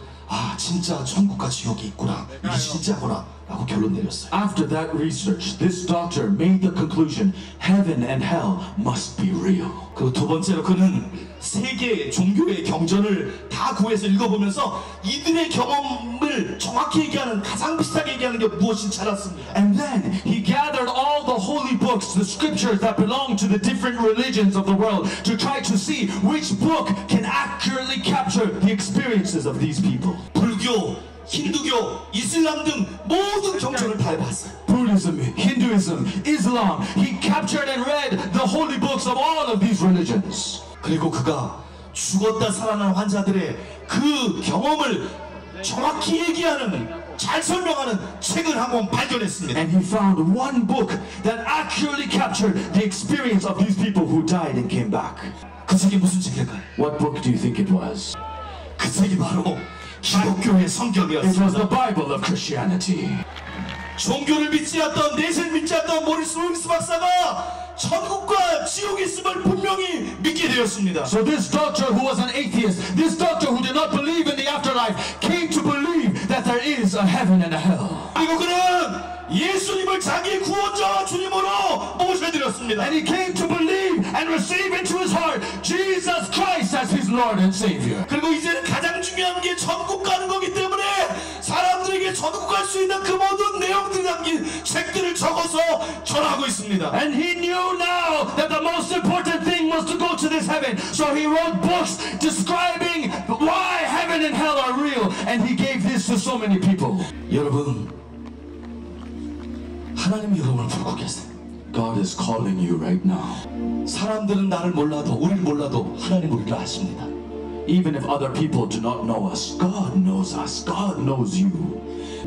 진짜 천국과 지옥이 있구나, 이게 진짜구나 라고 결론 내렸어요. After that research, this doctor made the conclusion, heaven and hell must be real. 그리고 두 번째로 그는 세계 종교의 경전을 다 구해서 읽어보면서 이들의 경험을 정확히 얘기하는, 가장 비슷하게 얘기하는 게 무엇인지 알았습니다. And then he gathered all the holy books, the scriptures that belong to the different religions of the world, to try to see which book can accurately capture the experiences of these people. 불교, 힌두교, 이슬람 등 모든 경전을 다 해봤어요. Buddhism, Hinduism, Islam. He captured and read the holy books of all of these religions. 그리고 그가 죽었다 살아난 환자들의 그 경험을 정확히 얘기하는, 잘 설명하는 책을 한 권 발견했습니다. And he found one book that accurately captured the experience of these people who died and came back. 그 책이 무슨 책일까요? What book do you think it was? 그 책이 바로 기독교의 It was 성경이었습니다. the Bible of Christianity. 종교를 믿지 않던, 내세를 믿지 않던 모리스 루이스 박사가 천국과 지옥이 있음을 분명히 믿게 되었습니다. So this doctor who was an atheist, this doctor who did not believe in the afterlife, came to believe that there is a heaven and a hell. 그리고 그는 예수님을 자기의 구원자와 주님으로 모셔드렸습니다. And he came to believe and receive into his heart Jesus Christ as his Lord and Savior. 그리고 이제는 가장 중요한 게 천국 가는 거기 때문에 사람들에게 천국 갈 수 있는 그 모든 내용들이 담긴 책들을 적어서 전하고 있습니다. And he knew now that the most important thing was to go to this heaven. So he wrote books describing why heaven and hell are real. And he gave this to so many people. 여러분, 하나님이 여러분을 부르고 계세요. God is calling you right now. 사람들은 나를 몰라도, 우리를 몰라도 하나님 우리를 아십니다. Even if other people do not know us, God knows us. God knows you.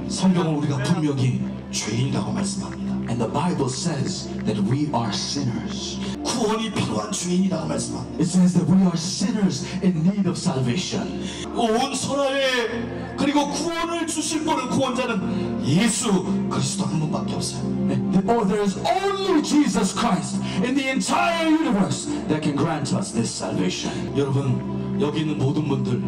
성경은 우리가 분명히 죄인이라고 말씀합니다. And the Bible says that we are sinners. 구원이 필요한 죄인이라고 말씀합니다. It says that we are sinners in need of salvation. 온 천하에, 그리고 구원을 주실 분은, 구원자는 예수 그리스도 한 분밖에 없어요. Oh, there is only Jesus Christ in the entire universe that can grant us this salvation. 여러분 여기 있는 모든 분들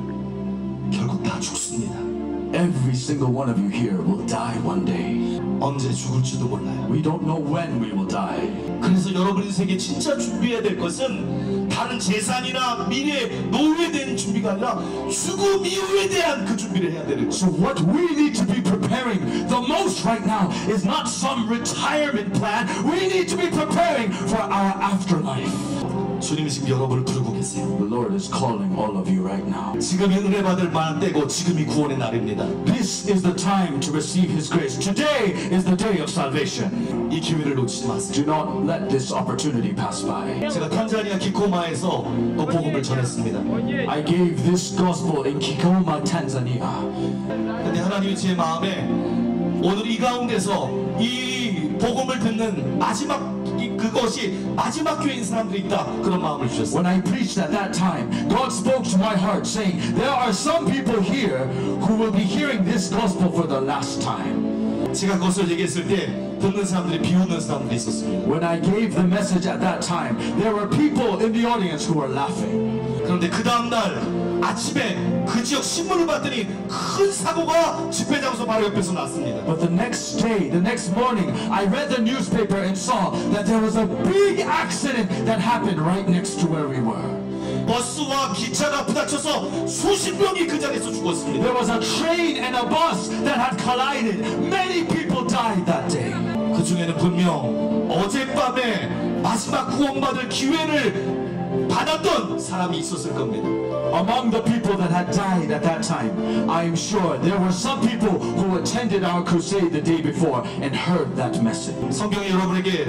결국 다 죽습니다. Every single one of you here will die one day. 언제 죽을지도 몰라요. We don't know when we will die. 그래서 여러분 인생에 진짜 준비해야 될 것은 다른 재산이나 미래, 노후에 대한 준비가 아니라 죽음 이후에 대한 그 준비를 해야 되는 거예요. So what we need to be preparing the most right now is not some retirement plan. We need to be preparing for our afterlife. 주님이 지금 여러분을 부르고 계세요. The Lord is calling all of you right now. 지금이 은혜 받을 만한 때고 지금이 구원의 날입니다. This is the time to receive His grace. Today is the day of salvation. 이 기회를 놓치지 마세요. Do not let this opportunity pass by. 제가 탄자니아 기코마에서 또 복음을 전했습니다. I gave this gospel in Kigoma, Tanzania. 근데 하나님이 제 마음에 오늘 이 가운데서 이 복음을 듣는 그것이 마지막 교회인 사람들이 있다, 그런 마음을 주셨어요. When I preached at that time, God spoke to my heart saying, there are some people here who will be hearing this gospel for the last time. 제가 그것을 얘기했을 때 듣는 사람들이 비웃는 사람들이 있었습니다. When I gave the message at that time, there were people in the audience who were laughing. 그런데 그 다음날 아침에 그 지역 신문을 봤더니 큰 사고가 집회 장소 바로 옆에서 났습니다. But the next day, the next morning, I read the newspaper and saw that there was a big accident that happened right next to where we were. 버스와 기차가 부딪혀서 수십 명이 그 자리에서 죽었습니다. There was a train and a bus that had collided. Many people died that day. 그 중에는 분명 어젯밤에 마지막 구원받을 기회를 받았던 사람이 있었을 겁니다. Among the people that had died at that time, I am sure there were some people who attended our crusade the day before and heard that message. 성경은 여러분에게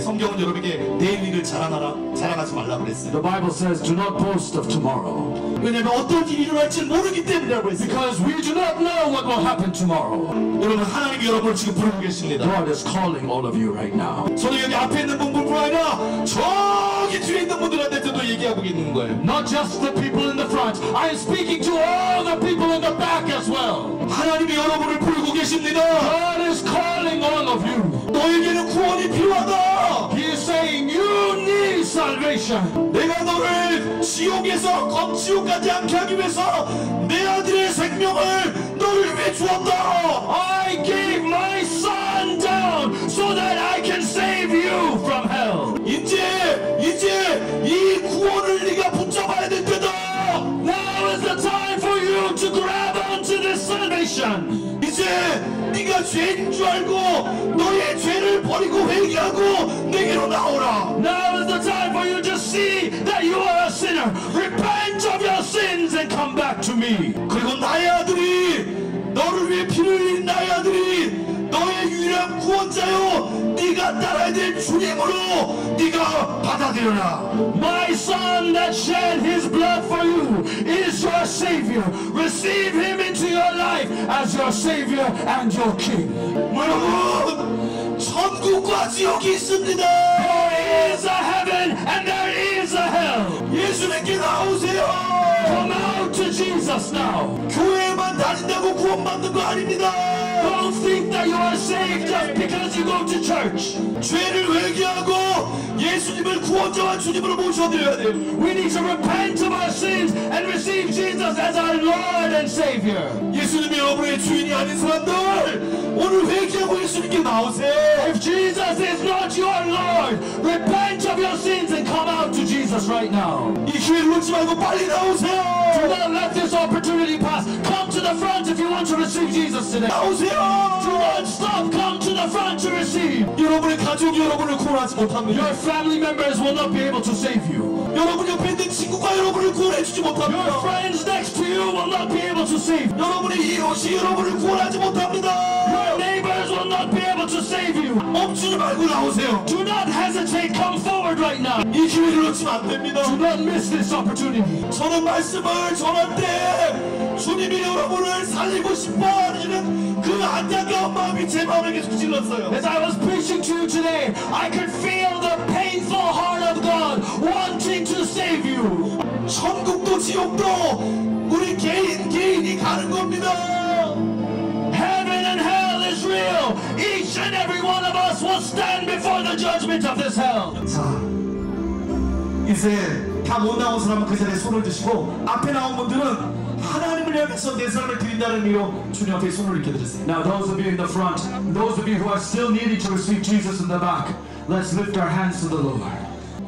내일 일을 자랑하지 말라 그랬어요. The Bible says, do not boast of tomorrow. 왜냐하면 어떤 일이 일어날지 모르기 때문이라고 했어요. Because we do not know what will happen tomorrow. 여러분, 하나님이 여러분을 지금 부르고 계십니다. God is calling all of you right now. 저는 여기 앞에 있는 분뿐만 아니라 저기 뒤에 있는 분들한테도 얘기하고 있는 거예요. Not just the people in the front. I am speaking to all the people in the back as well. 하나님이 여러분을 부르고 계십니다. God is calling all of you. 너에게는 구원이 필요하다. He is saying you need salvation. 내가 너를 지옥에서 검지옥까지 않게 하기 위해서 내 아들의 생명을 너를 위해 주었다. I gave my son down so that I can save you from hell. 이제 이 구원을 네가 붙잡아야 될 때다. Now is the time for you to grab onto this salvation. 이제 네가 죄인 줄 알고 너의 죄를 버리고 회개하고 내게로 나오라. Now is the time for you to see that you are a sinner. Repent of your sins and come back to me. 그리고 나의 아들이 너를 위해 피를 흘린 나의 아들이 너의 유일한 구원자요 네가 따라야 될 주님으로 네가 받아들여라. My son that shed his blood for you is your savior. Receive him into your life as your savior and your king. 여러분, 천국과 지옥이 있습니다. There is a heaven and there is a hell. 예수님께 나오세요. Come out to Jesus now. 교회만 다닌다고 구원받는 거 아닙니다. Don't think that you are saved just because you go to church. 죄를 회개하고 예수님을 구원자와 주님으로 모셔드려야 돼요. We need to repent of our sins and receive Jesus as our Lord and Savior. 예수님이 여러분의 주인이 아닌 사람들, 오늘 회개하고 예수님께 나오세요. If Jesus is not your Lord, repent of your sins and come out to Jesus right now. 이 기회를 놓지 말고 빨리 나오세요. Do not let this opportunity pass. Come to the front if you want to receive Jesus today. 나오세요. Do not stop. Come to the front to receive. 여러분의 가족이 여러분을 구원하지 못합니다. Your family members will not be able to save you. 여러분 옆에 있는 친구가 여러분을 구원해주지 Your 못합니다. friends next to you will not be able to save you. 여러분의 이웃이 여러분을 구원하지 못합니다. Your neighbors will not be able to save you. 멈추지 말고 나오세요. Do not hesitate. Come forward right now. 이 기회를 놓치면 안 됩니다. Do not miss this opportunity. 저는 말씀을 전할 때 주님이 여러분을 살리고 싶어 하시는 그 안타까운 마음이 제 마음에 계속 찔렀어요. As I was preaching to you today, I could feel the painful heart of God wanting to save you. 천국도 지옥도 우리 개인이 가는 겁니다. Heaven and hell is real, and every one of us will stand before the judgment of this hell. 자, 이제 다 못 나온 사람은 그 자리에 손을 드시고 앞에 나온 분들은 하나님을 향해서 내 삶을 드린다는 의미로 주님 앞에 손을 이렇게 드렸어요. Now those of you in the front, those of you who are still needing to receive Jesus in the back, let's lift our hands to the Lord.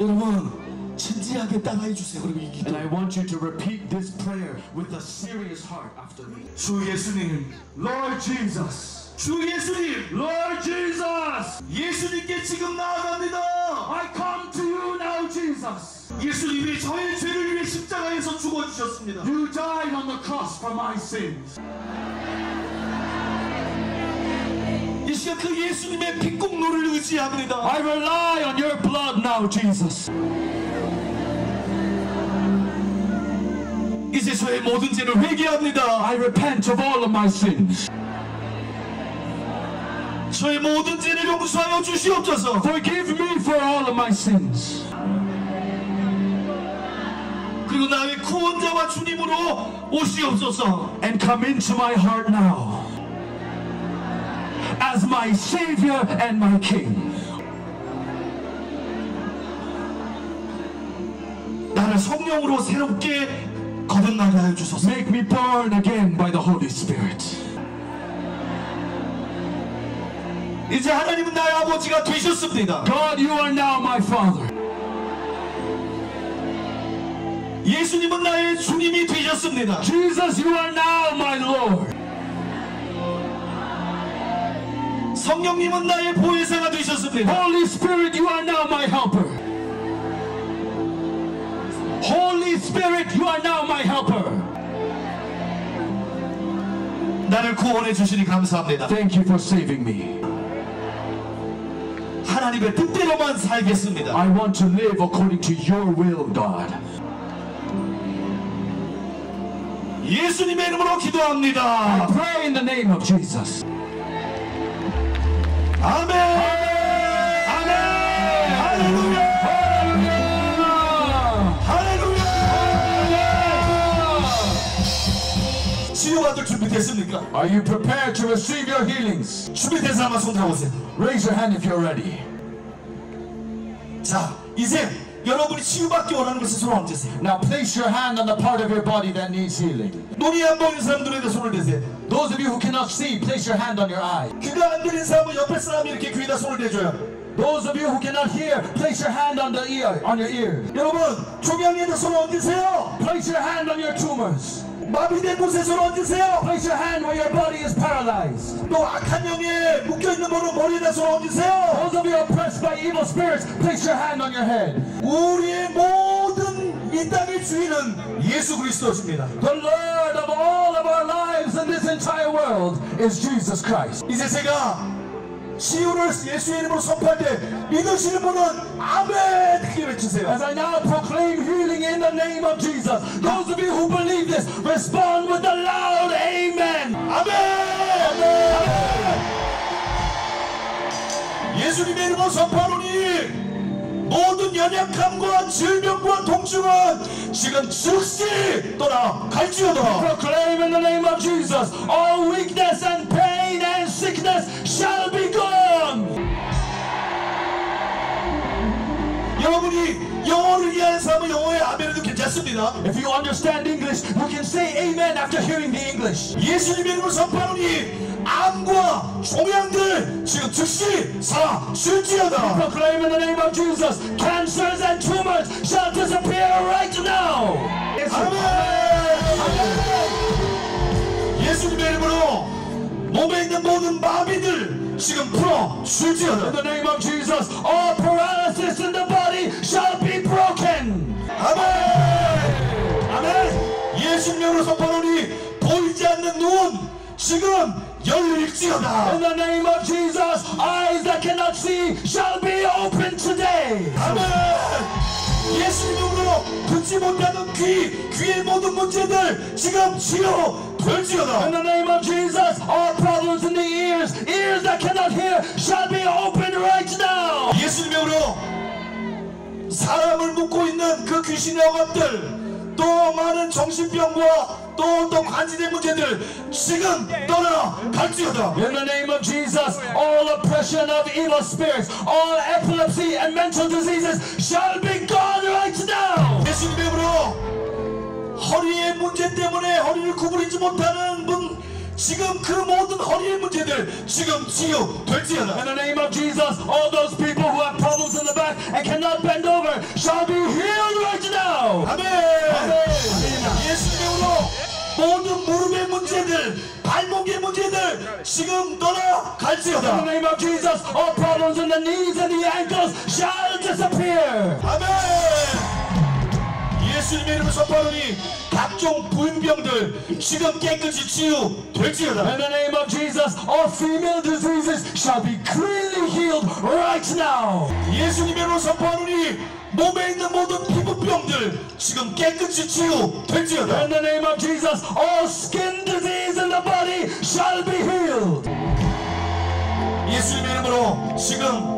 여러분 진지하게 따라해 주세요. 그리고 이 기도. And I want you to repeat this prayer with a serious heart after me. 주 예수님, Lord Jesus, 주 예수님, Lord Jesus, 예수님께 지금 나아갑니다. I come to you now, Jesus. 예수님이 저의 죄를 위해 십자가에서 죽어주셨습니다. You died on the cross for my sins. 이 시간 그 예수님의 핏공로를 의지합니다. I rely on your blood now, Jesus. 이제 저의 모든 죄를 회개합니다. I repent of all of my sins. 저의 모든 죄를 용서하여 주시옵소서. Forgive me for all of my sins. 그리고 나의 구원자와 주님으로 오시옵소서. And come into my heart now as my Savior and my King. 나를 성령으로 새롭게 거듭나게 하여 주소서. Make me born again by the Holy Spirit. 이제 하나님은 나의 아버지가 되셨습니다. God, you are now my Father. 예수님은 나의 주님이 되셨습니다. Jesus, you are now my Lord. 성령님은 나의 보혜사가 되셨습니다. Holy Spirit, you are now my helper. Holy Spirit, you are now my helper. 나를 구원해 주시니 감사합니다. Thank you for saving me. 하나님의 뜻대로만 살겠습니다. I want to live according to your will, God. 예수님의 이름으로 I 기도합니다. pray in the name of Jesus. 아멘. 아멘. 할렐루야. 할렐루야. 치료받을 준비됐습니까? Are you prepared to receive your healings? 준비된 사람만 손 들어보세요. Raise your hand if you're ready. 자, 이제 여러분이 치유받기 원하는 것에 손을 얹으세요. Now place your hand on the part of your body that needs healing. 눈이 안 보이는 사람들에게 손을 대세요. Those of you who cannot see, place your hand on your eye. 귀가 안 들리는 사람은 옆에 사람이 이렇게 귀에다 손을 대줘요. Those of you who cannot hear, place your hand on the ear, on your ear. 여러분, 종양에다 손을 얹으세요. Place your hand on your tumors. 마비된 곳에 손을 얹으세요. Place your hand where your body is paralyzed. 또 악한 영에 묶여있는 분은 머리에다 손을 얹으세요. Those of you oppressed by evil spirits, place your hand on your head. 우리의 모든 이 땅의 주인은 예수 그리스도십니다. The Lord of all of our lives in this entire world is Jesus Christ. 이제 제가 치유를 예수의 이름으로 선포할 때 믿으시는 분은 아멘 크게 외치세요. As I now proclaim healing in the name of Jesus, those of you who believe this, respond with a loud amen. 아멘. 예수님의 이름으로 선포하노니 모든 연약함과 질병과 통증은 지금 즉시 떠나 갈지어다. Proclaim in the name of Jesus, all weakness and pain and sickness shall be gone. 여러분이 영어를 이해하는 사람은 영어의 아멘도 괜찮습니다. If you understand English, you can say amen after hearing the English. 예수님의 이름으로 선포하노니 암과 종양들 지금 즉시 사라질지어다. Proclaim in the name of Jesus, cancers and tumors shall disappear right now. 아멘. 예수님의 이름으로 몸에 있는 모든 마비들 지금 풀어 In 줄지어다. the name of Jesus, all paralysis in the body shall be broken. 아멘. 아멘. 예수님으로 선포하노니 보이지 않는 눈 지금 열릴지어다. In the name of Jesus, eyes that cannot see shall be opened today. 아멘. 예수님으로 듣지 못하는 귀의 모든 문제들 지금 치유될지어다. In the name of Jesus, all problems in the ears that cannot hear shall be opened right now. 예수님으로 사람을 묶고 있는 그 귀신의 억압들 또 많은 정신병과 또 관절의 문제들 지금 떠나갈지어다. In the name of Jesus, all oppression of evil spirits, all epilepsy and mental diseases shall be gone right now. 예수님의 이름으로 허리의 문제 때문에 허리를 구부리지 못하는 분 지금 그 모든 허리의 문제들 지금 치유될지어다. In the name of Jesus, all those people who have problems in the back and cannot bend over shall be healed right now. 아멘. 아멘. 예수님의 이름으로 모든 무릎의 문제들, 발목의 문제들 지금 떠나갈지어다. In the name of Jesus, all problems in the knees and the ankles shall disappear. 아멘. 예수님의 이름을 선포하노니 각종 부인병들 지금 깨끗이 치유될지어다. In the name of Jesus, all female diseases shall be cleanly healed right now. 예수님의 이름을 선포하노니 몸에 있는 모든 피부병들 지금 깨끗이 치유될지어다. In the name of Jesus, all skin disease in the body shall be healed. 예수님의 이름으로 지금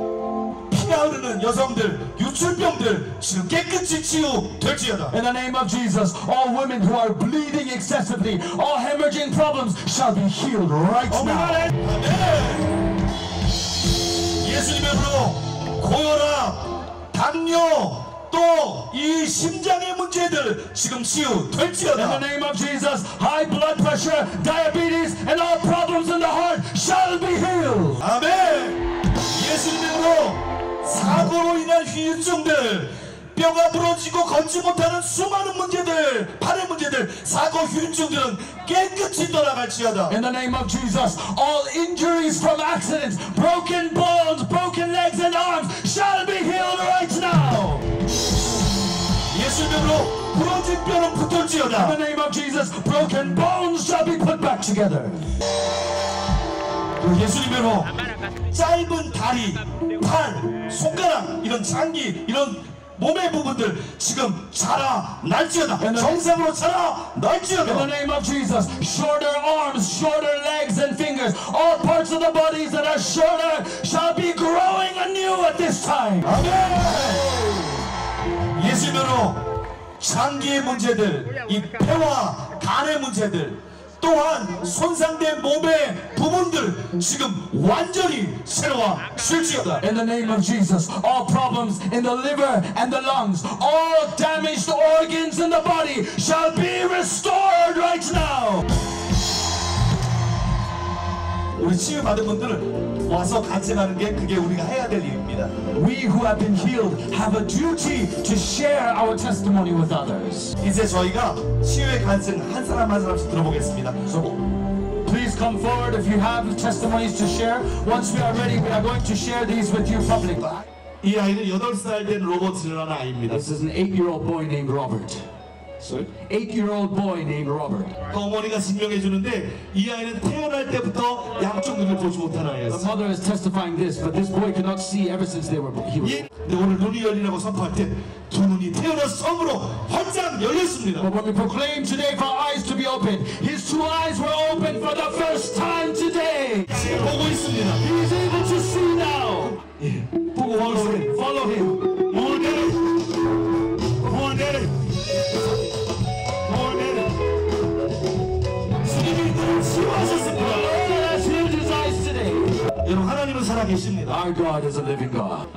피가 흐르는 여성들, 유출병들 지금 깨끗이 치유될지어다. In the name of Jesus, all women who are bleeding excessively, all hemorrhaging problems shall be healed right now. 아멘. 예수님의 이름으로 고혈압, 당뇨, 또 이 심장의 문제들 지금 In the 치유될지어다. name of Jesus, high blood pressure, diabetes, and all problems in the heart shall be healed. 아멘. 예수님의 이름으로 사고로 인한 후유증들, 뼈가 부러지고 걷지 못하는 수많은 문제들, 팔의 문제들, 사고 후유증들은 깨끗이 떠나갈지어다. In the name of Jesus, all injuries from accidents, broken bones, broken legs and arms shall be healed right now. 예수님의 이름으로 부러진 뼈는 In 붙을지어다. the name of Jesus, broken bones shall be put back together. 예수님의 이름으로 짧은 다리, 팔, 손가락, 이런 장기, 이런 몸의 부분들 지금 자라날지어다. 정상으로 In the 자라날지어다. name of Jesus, shorter arms, shorter legs and fingers, all parts of the bodies that are shorter shall be growing anew at this time. 아멘. 예수님으로 장기의 문제들, 이 폐와 간의 문제들, 또한 손상된 몸의 부분들 지금 완전히 새로워질지어다. In the name of Jesus, all problems in the liver and the lungs, all damaged organs in the body shall be restored right now. 우리 치유받은 분들은 와서 간증하는 게 그게 우리가 해야 될 일입니다. We who have been healed have a duty to share our testimony with others. 이제 저희가 치유의 간증 한 사람 한 사람씩 들어보겠습니다. Please come forward if you have testimonies to share. Once we are ready, we are going to share these with you publicly. 이 아이는 8살 된 로버트라는 아이입니다. This is an 8-year-old boy named Robert. 8-year-old boy named Robert. 어머니가 증명해 주는데 이 아이는 태어날 때부터 양쪽 눈을 보지 못한 The 아이였어요. mother is testifying this, but this boy could not see ever since he was 근데 오늘 눈이 열리라고 선포할 때 두 눈이 태어나서 처음으로 활짝 열렸습니다. But when we proclaim today for our eyes to be opened, his two eyes were opened for the first time today. 지금 보고 있습니다. He is able to see now. 보고 있습니다. Follow him. 주님이 그를 치유하셨습니다. The Lord has healed his eyes today. 여러분 하나님은 살아계십니다. Our God is a living God.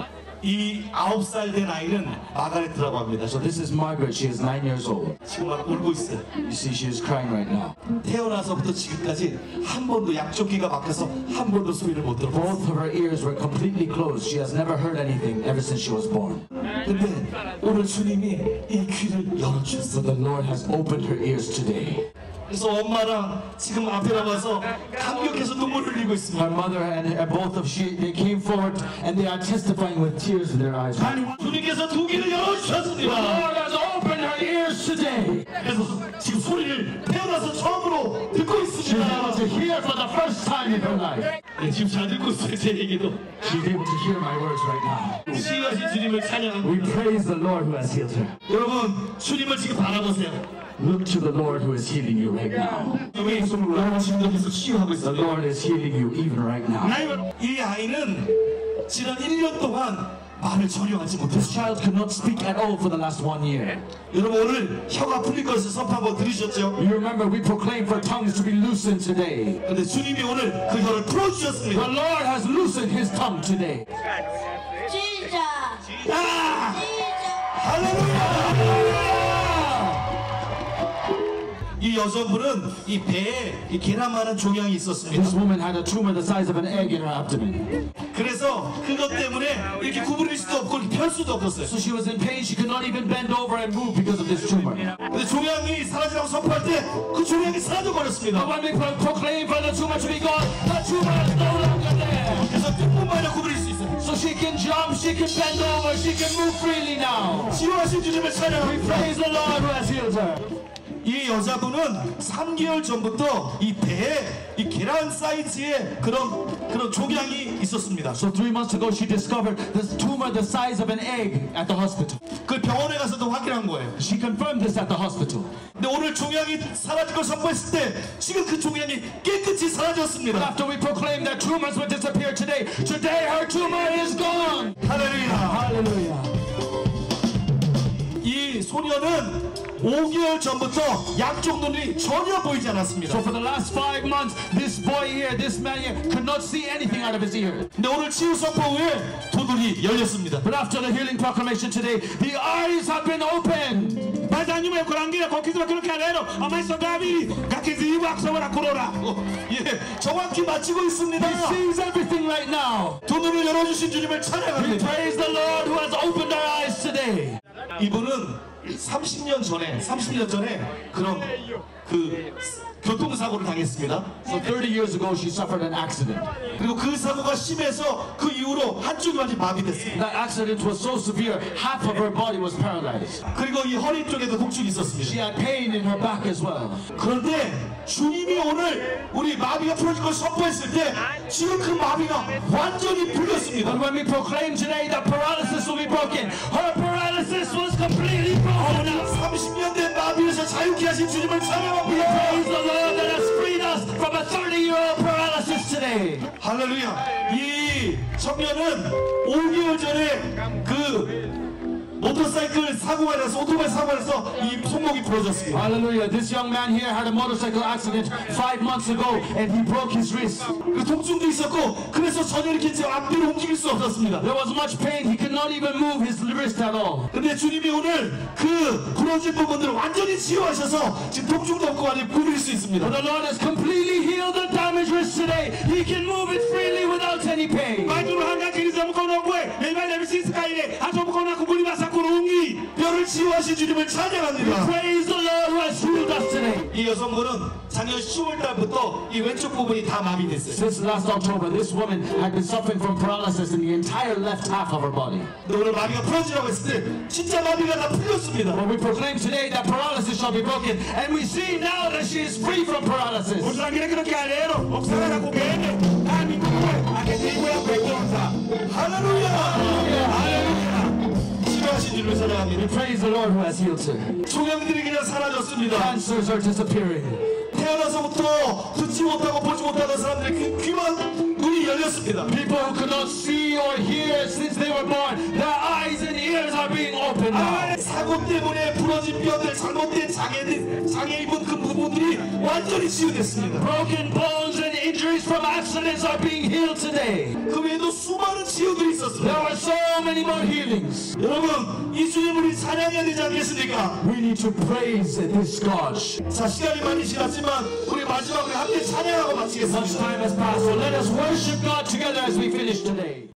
이 9살 된 아이는 마가레트라고 합니다. So this is Margaret. She is 9 years old. 지금 막 울고 있어요. You see, she is crying right now. 태어나서부터 지금까지 한 번도 양쪽 귀가 막혀서 한 번도 소리를 못 들어봤어요. Both of her ears were completely closed. She has never heard anything ever since she was born. 근데 오늘 주님이 이 귀를 열어주셨어요. So the Lord has opened her ears today. 그래서 엄마랑 지금 앞에 나와서 감격해서 눈물 흘리고 있습니다. Her mother and both of they came forward and they are testifying with tears in their eyes. 주님께서 두 귀를 The 열어주셨습니다. Lord has opened her ears today. 그래서 지금 소리를 태어나서 처음으로 듣고 She's able 있습니다. to hear for the first time in her life. 네, 지금 잘 듣고 있어요. 제 얘기도. She's able to hear my words right now. 치유하신 주님을 찬양합니다. We praise the Lord who has healed her. 여러분 주님을 지금 바라보세요. Look to the Lord who is healing you right now. 주님의 손으로 여러분 계속 치유하고 The 있습니다. Lord is healing you even right now. 이 아이는 지난 1년 동안 말을 전혀 하지 This 못했어요. child could not speak at all for the last 1 year. 여러분 오늘 혀가 풀릴 것을 선포 한번 들으셨죠? You remember we proclaim for tongues to be loosened today. 근데 주님이 오늘 그 혀를 The 풀어주셨습니다. Lord has loosened his tongue today. Jesus. 아! Jesus. 할렐루야! 이 여성분은 이 배에 이 계란만한 종양이 있었습니다. This woman had a tumor the size of an egg in her abdomen. 그래서 그것 때문에 이렇게 구부릴 수도 없고 이렇게 펼 수도 없었어요. So she was in pain. She could not even bend over and move because of this tumor. 근데 종양이 사라지라고 선포할 때 그 종양이 사라져 But 버렸습니다. when we proclaim for the tumor to be gone, the tumor is no longer there. 그래서 뜻뿐만 아니라 구부릴 수 있어요. So she can jump, she can bend over, she can move freely now. 치유하신 주님을 찬양합니다. Praise the Lord who has healed her. 이 여자분은 3개월 전부터 이 배에 이 계란 사이즈의 그런 종양이 있었습니다. So 3 months ago, she discovered this tumor the size of an egg at the hospital. 그 병원에 가서도 확인한 거예요. She confirmed this at the hospital. 근데 오늘 종양이 사라질 걸 선포했을 때 지금 그 종양이 깨끗이 But 사라졌습니다. after we proclaimed that tumors would disappear today her tumor is gone. 할렐루야. Hallelujah. 이 소녀는 5개월 전부터 양쪽 눈이 전혀 보이지 않았습니다. So for the last 5 months, this boy here, this man here, could not see anything out of his ear. 근데 오늘 치유 선포 후에 두 눈이 열렸습니다. But after the healing proclamation today, the eyes have been opened. Bazanyuma kurangira kwa kitu kiruka lero amaiso gabi gakiziwa kusobora kurora. 예, 정확히 맞히고 있습니다. He sees everything right now. 두 눈을 열어주신 주님을 We 찬양합니다. praise the Lord who has opened our eyes today. 이분은 30년 전에 그런 그 교통사고를 당했습니다. So 30 years ago, she suffered an accident. 그리고 그 사고가 심해서 그 이후로 한쪽이 완전히 마비됐습니다. That accident was so severe, half of her body was paralyzed. 그리고 이 허리 쪽에도 통증이 She 있었습니다. had pain in her back as well. 그런데 주님이 오늘 우리 마비가 풀어질 걸 선포했을 때 지금 그 마비가 완전히 풀렸습니다. But when we proclaim today that paralysis will be broken, her paralysis was completely broken up. 30년 된 마비에서 자유케 하신 주님을 We 찬양합니다. praise the Lord that has freed us from a 30-year-old paralysis today. 할렐루야. 이 청년은 5개월 전에 그 모터사이클 사고가 나서 오토바이 사고가 나서 이 손목이 부러졌습니다. Hallelujah. This young man here had a motorcycle accident 5 months ago and he broke his wrist. 그 통증도 있었고 그래서 전혀 이렇게 제 앞뒤로 움직일 수 없었습니다. There was much pain. He could not even move his wrist at all. 근데 주님이 오늘 그 부러진 부분들을 완전히 치유하셔서 지금 통증도 없고 완전히 구부릴 수 있습니다. But the Lord has completely healed the damaged wrist today. He can move it freely without any pain. Baituru hanga kiriza mukono gwe. Ema lebisi kaire. Hato mukono kuguli basa kurungi. 뼈를 치유하신 주님을 찬양합니다. Praise the Lord who has healed us today. 이 여성분은 작년 10월 달부터 이 왼쪽 부분이 다 마비됐어요. Since last October, this woman had been suffering from paralysis in the entire left half of her body. 근데 오늘 마비가 풀어지라고 했을 때 진짜 마비가 다 풀렸습니다. But we proclaim today that paralysis shall be broken, and we see now that she is free from paralysis. Usangira kiruka lero. Okusagala kugende. Ani kugwe. Aketiwe akwekionza. 할렐루야. 치유하신 주님을 We 찬양합니다. praise the Lord who has healed her. 종양들이 그냥 사라졌습니다. Cancers are disappearing. 태어나서부터 듣지 못하고 보지 못하던 사람들의 그 귀만 눈이 열렸습니다. People who could not see or hear since they were born, their eyes and ears are being opened now. 사고 때문에 부러진 뼈들, 잘못된 장애 입은 그 부분들이 완전히 치유됐습니다. Broken bones and injuries from accidents are being healed today. 그 외에도 수많은 치유들이 There 있었습니다. were so many more healings. 여러분, 이 주님을 우리 찬양해야 되지 않겠습니까? We need to praise this God. 자, 시간이 많이 지났지만 우리 마지막으로 함께 찬양하고 Much 마치겠습니다. time has passed, so let us worship God together as we finish today.